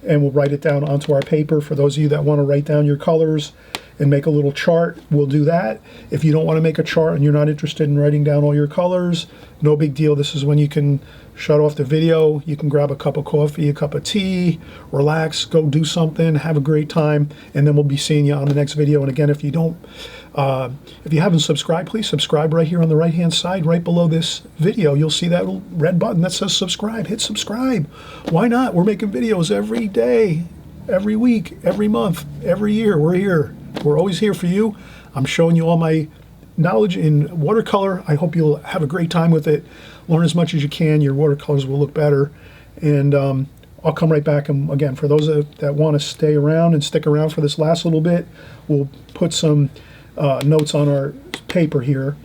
Speaker 1: and we'll write it down onto our paper. For those of you that want to write down your colors and make a little chart, we'll do that. If you don't want to make a chart and you're not interested in writing down all your colors, no big deal. This is when you can shut off the video. You can grab a cup of coffee, a cup of tea, relax, go do something, have a great time, and then we'll be seeing you on the next video. And again, if you haven't subscribed, please subscribe right here on the right hand side, right below this video. You'll see that little red button that says subscribe. Hit subscribe. Why not? We're making videos every day, every week, every month, every year. We're here. We're always here for you. I'm showing you all my knowledge in watercolor. I hope you'll have a great time with it. Learn as much as you can. Your watercolors will look better. And I'll come right back. And again, for those that want to stay around and stick around for this last little bit, we'll put some notes on our paper here.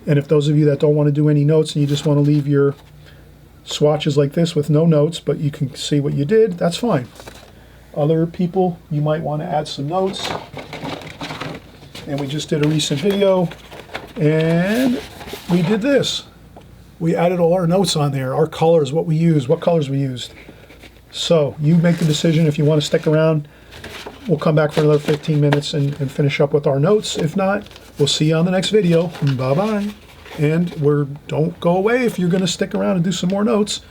Speaker 1: And if those of you that don't want to do any notes and you just want to leave your swatches like this with no notes, but you can see what you did, that's fine. Other people, you might want to add some notes. And we just did a recent video and we did this. We added all our notes on there, our colors, what we used, what colors we used. So you make the decision if you want to stick around. We'll come back for another 15 minutes and finish up with our notes. If not, we'll see you on the next video. Bye-bye. And don't go away if you're going to stick around and do some more notes.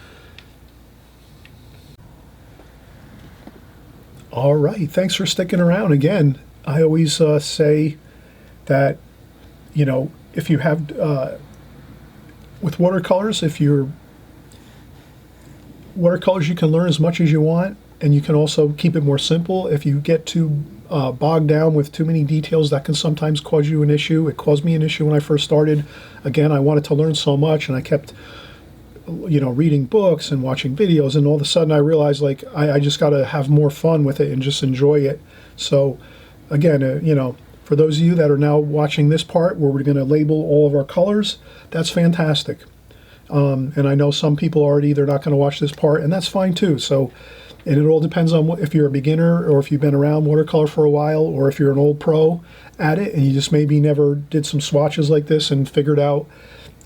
Speaker 1: All right, thanks for sticking around. Again, I always say that, you know, if you have, with watercolors, watercolors, you can learn as much as you want, and you can also keep it more simple. If you get too bogged down with too many details, that can sometimes cause you an issue. It caused me an issue when I first started. Again, I wanted to learn so much, and I kept, you know, reading books and watching videos, and all of a sudden I realized, like, I just got to have more fun with it and just enjoy it. So again, you know, for those of you that are now watching this part where we're going to label all of our colors, that's fantastic. And I know some people already, they're not going to watch this part, and that's fine too. So, and it all depends on if you're a beginner or if you've been around watercolor for a while, or if you're an old pro at it and you just maybe never did some swatches like this and figured out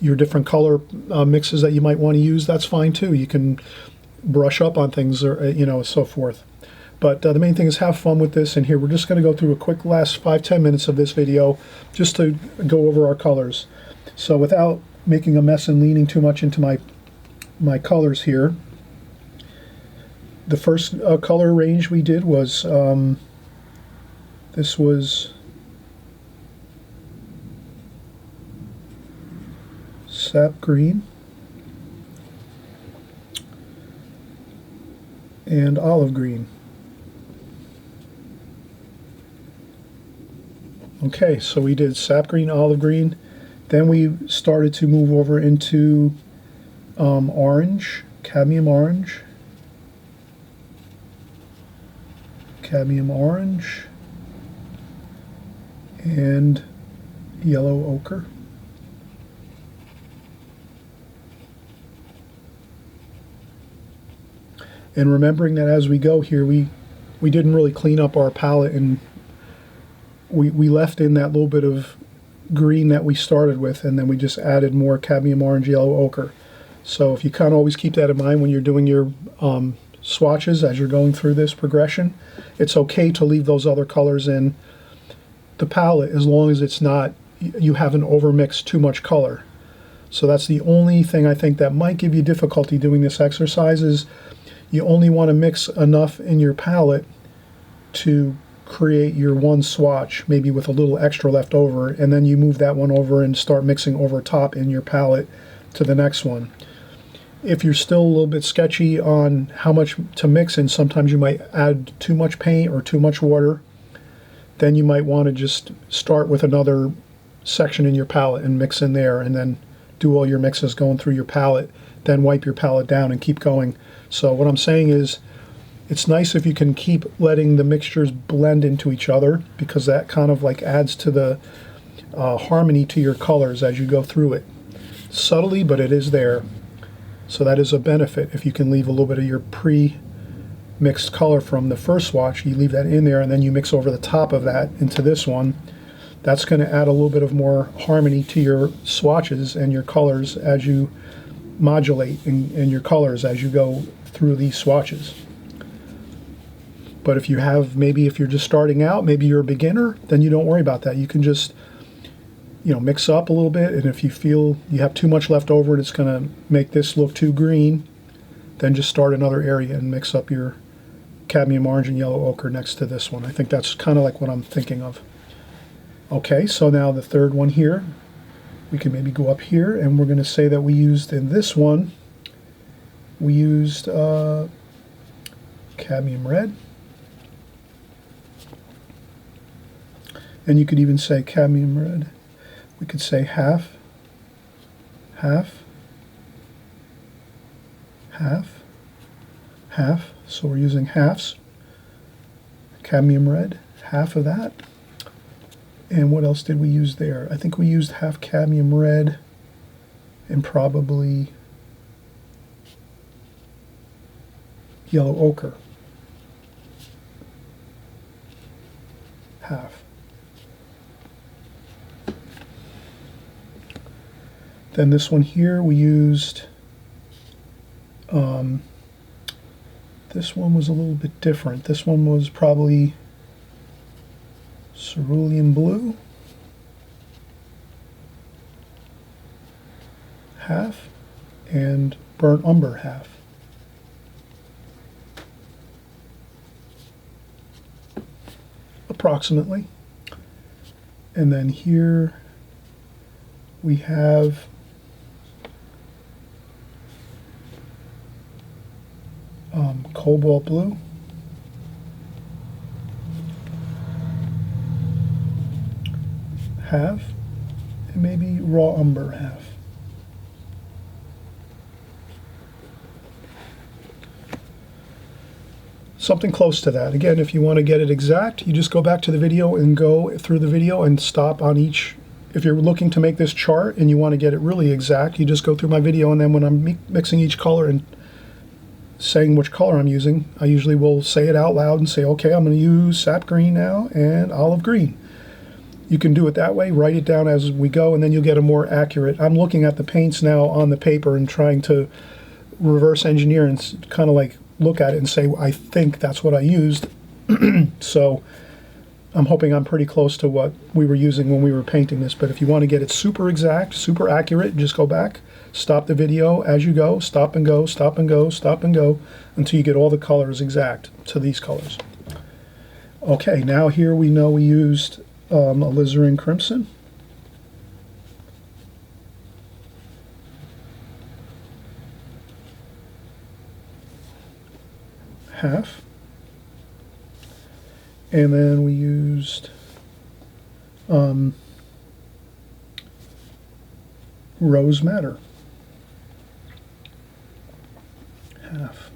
Speaker 1: your different color mixes that you might want to use. That's fine too. You can brush up on things, or you know, so forth. But the main thing is have fun with this. And here we're just going to go through a quick last 5-10 minutes of this video just to go over our colors. So without making a mess and leaning too much into my colors here, the first color range we did was this was sap green and olive green. Okay, so we did sap green, olive green. Then we started to move over into orange, cadmium orange, and yellow ochre. And remembering that as we go here, we didn't really clean up our palette, and we left in that little bit of green that we started with, and then we just added more cadmium orange, yellow ochre. So if you kind of always keep that in mind when you're doing your swatches as you're going through this progression, it's okay to leave those other colors in the palette as long as it's not, you haven't overmixed too much color. So that's the only thing I think that might give you difficulty doing this exercise, is you only want to mix enough in your palette to create your one swatch, maybe with a little extra left over, and then you move that one over and start mixing over top in your palette to the next one. If you're still a little bit sketchy on how much to mix, and sometimes you might add too much paint or too much water, then you might want to just start with another section in your palette and mix in there, and then do all your mixes going through your palette, then wipe your palette down and keep going. So what I'm saying is, it's nice if you can keep letting the mixtures blend into each other, because that kind of like adds to the harmony to your colors as you go through it. Subtly, but it is there. So that is a benefit. If you can leave a little bit of your pre-mixed color from the first swatch, you leave that in there and then you mix over the top of that into this one, that's going to add a little bit of more harmony to your swatches and your colors as you modulate in your colors as you go through these swatches. But if you have, maybe if you're just starting out, maybe you're a beginner, then you don't worry about that. You can just, you know, mix up a little bit, and if you feel you have too much left over and it's going to make this look too green, then just start another area and mix up your cadmium orange and yellow ochre next to this one. I think that's kind of like what I'm thinking of. Okay, so now the third one here, we can maybe go up here, and we're going to say that we used in this one, we used cadmium red. And you could even say cadmium red. We could say half, half, half, half. So we're using halves. Cadmium red, half of that. And what else did we use there? I think we used half cadmium red and probably yellow ochre. Half. Then this one here we used, this one was a little bit different. This one was probably cerulean blue, half, and burnt umber, half. Approximately. And then here we have cobalt blue, half, and maybe raw umber, half. Something close to that. Again, if you want to get it exact, you just go back to the video and go through the video and stop on each. If you're looking to make this chart and you want to get it really exact, you just go through my video, and then when I'm mixing each color and saying which color I'm using, I usually will say it out loud and say, okay, I'm going to use sap green now and olive green. You can do it that way, write it down as we go, and then you'll get a more accurate. I'm looking at the paints now on the paper and trying to reverse engineer and kind of like look at it and say, I think that's what I used. So I'm hoping I'm pretty close to what we were using when we were painting this. But if you want to get it super exact, super accurate, just go back, stop the video as you go, stop and go, stop and go, stop and go, until you get all the colors exact to these colors. Okay, now here we know we used alizarin crimson. Half. And then we used rose madder, half.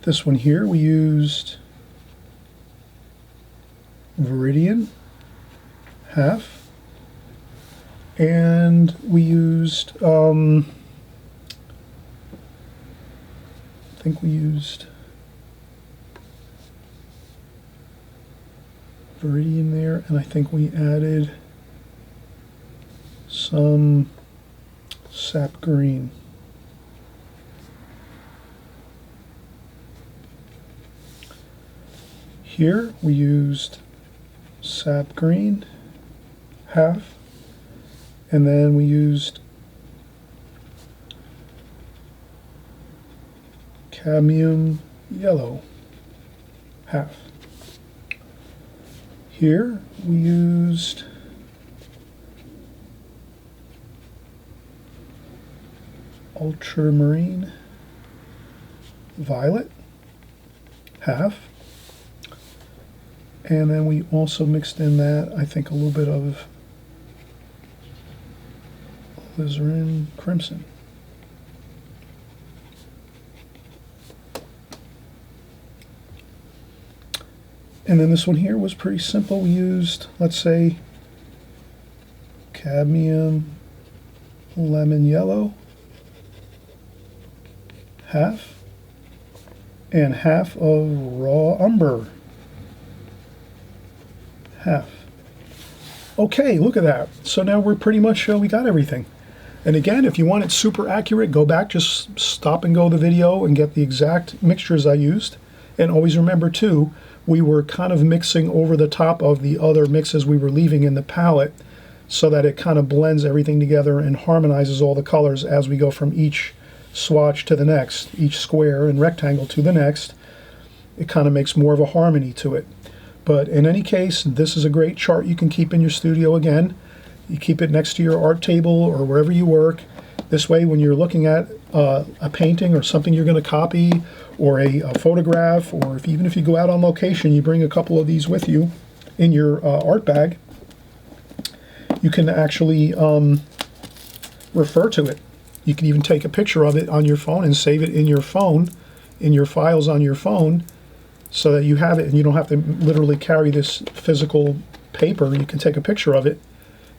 Speaker 1: This one here we used viridian, half. And we used, I think we used viridian there, and I think we added some sap green. Here we used sap green, half, and then we used cadmium yellow, half. Here we used ultramarine violet, half. And then we also mixed in that, I think, a little bit of alizarin crimson. And then this one here was pretty simple. We used, let's say, cadmium lemon yellow, half, and half of raw umber, half. Okay, look at that. So now we're pretty much, we got everything. And again, if you want it super accurate, go back, just stop and go the video and get the exact mixtures I used. And always remember too, we were kind of mixing over the top of the other mixes we were leaving in the palette so that it kind of blends everything together and harmonizes all the colors as we go from each swatch to the next, each square and rectangle to the next. It kind of makes more of a harmony to it. But in any case, this is a great chart you can keep in your studio again. You keep it next to your art table or wherever you work. This way, when you're looking at a painting or something you're going to copy, or a photograph, or even if you go out on location, you bring a couple of these with you in your art bag, you can actually refer to it. You can even take a picture of it on your phone and save it in your phone, in your files on your phone, so that you have it and you don't have to literally carry this physical paper. You can take a picture of it,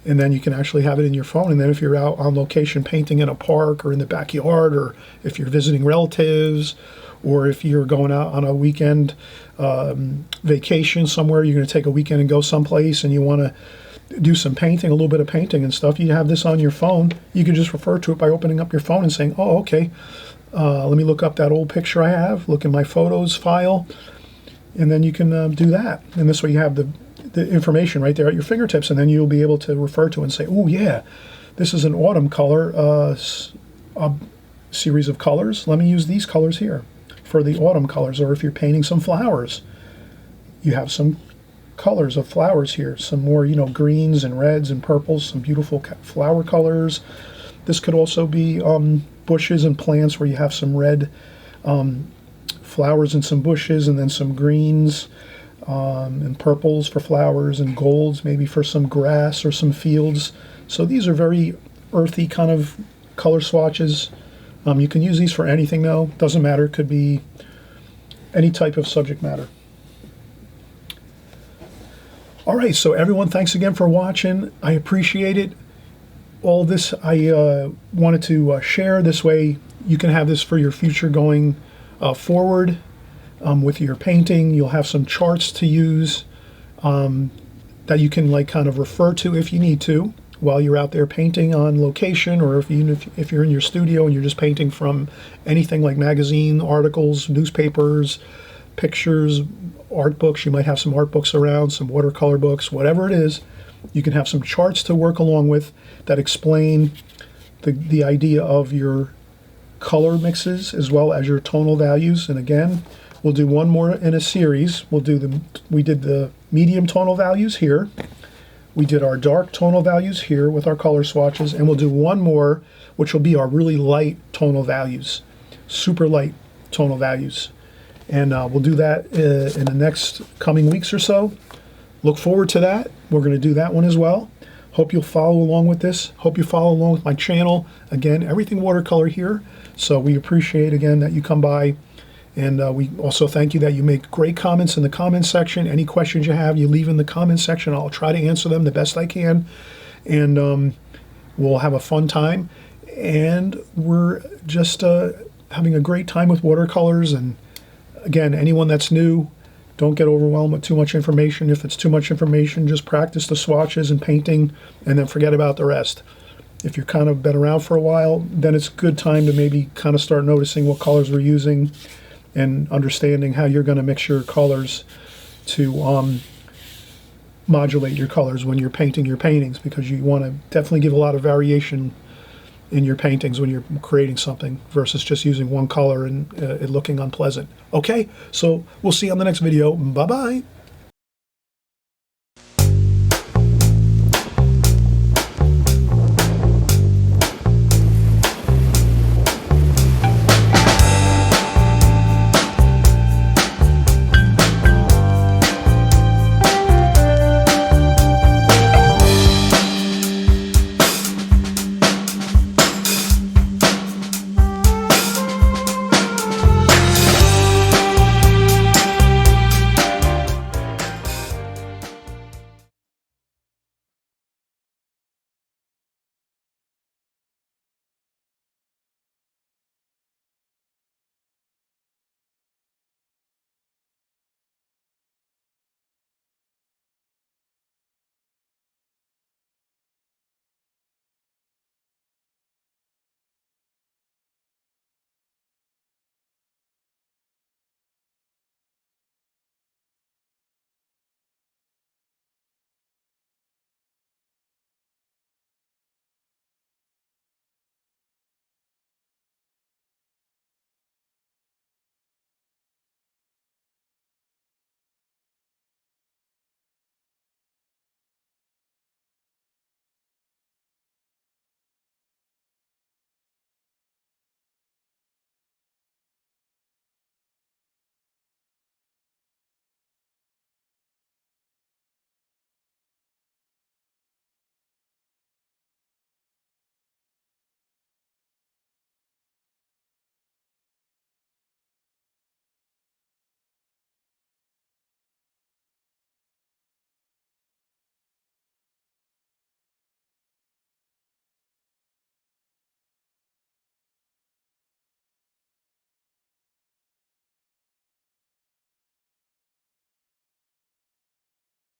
Speaker 1: and then you can actually have it in your phone. And then if you're out on location painting in a park or in the backyard, or if you're visiting relatives, or if you're going out on a weekend vacation somewhere, you're going to take a weekend and go someplace and you want to do some painting, a little bit of painting and stuff, you have this on your phone. You can just refer to it by opening up your phone and saying, oh, okay, let me look up that old picture I have, look in my photos file, and then you can do that. And this way you have the information right there at your fingertips, and then you'll be able to refer to it and say, oh yeah, this is an autumn color, a series of colors. Let me use these colors here for the autumn colors. Or if you're painting some flowers, you have some colors of flowers here, some more, greens and reds and purples, some beautiful flower colors. This could also be bushes and plants where you have some red flowers and some bushes, and then some greens and purples for flowers, and golds maybe for some grass or some fields. So these are very earthy kind of color swatches. You can use these for anything though, doesn't matter, it could be any type of subject matter. Alright, so everyone, thanks again for watching. I appreciate it. All this I wanted to share. This way you can have this for your future going forward. With your painting, you'll have some charts to use that you can kind of refer to if you need to while you're out there painting on location, or if you're in your studio and you're just painting from anything like magazine articles, newspapers, pictures, art books. You might have some art books around, some watercolor books, whatever it is. You can have some charts to work along with that explain the idea of your color mixes as well as your tonal values. And again, we'll do one more in a series. We did the medium tonal values here. We did our dark tonal values here with our color swatches, and we'll do one more, which will be our really light tonal values, super light tonal values. And we'll do that in the next coming weeks or so. Look forward to that. We're going to do that one as well. Hope you'll follow along with this. Hope you follow along with my channel. Again, everything watercolor here. So we appreciate, again, that you come by. And we also thank you that you make great comments in the comment section. Any questions you have, you leave in the comment section. I'll try to answer them the best I can. And we'll have a fun time. And we're just having a great time with watercolors. And again, anyone that's new, don't get overwhelmed with too much information. If it's too much information, just practice the swatches and painting and then forget about the rest. If you're kind of been around for a while, then it's a good time to maybe kind of start noticing what colors we're using and understanding how you're going to mix your colors to modulate your colors when you're painting your paintings, because you want to definitely give a lot of variation in your paintings when you're creating something versus just using one color and it looking unpleasant. Okay, so we'll see you on the next video. Bye-bye.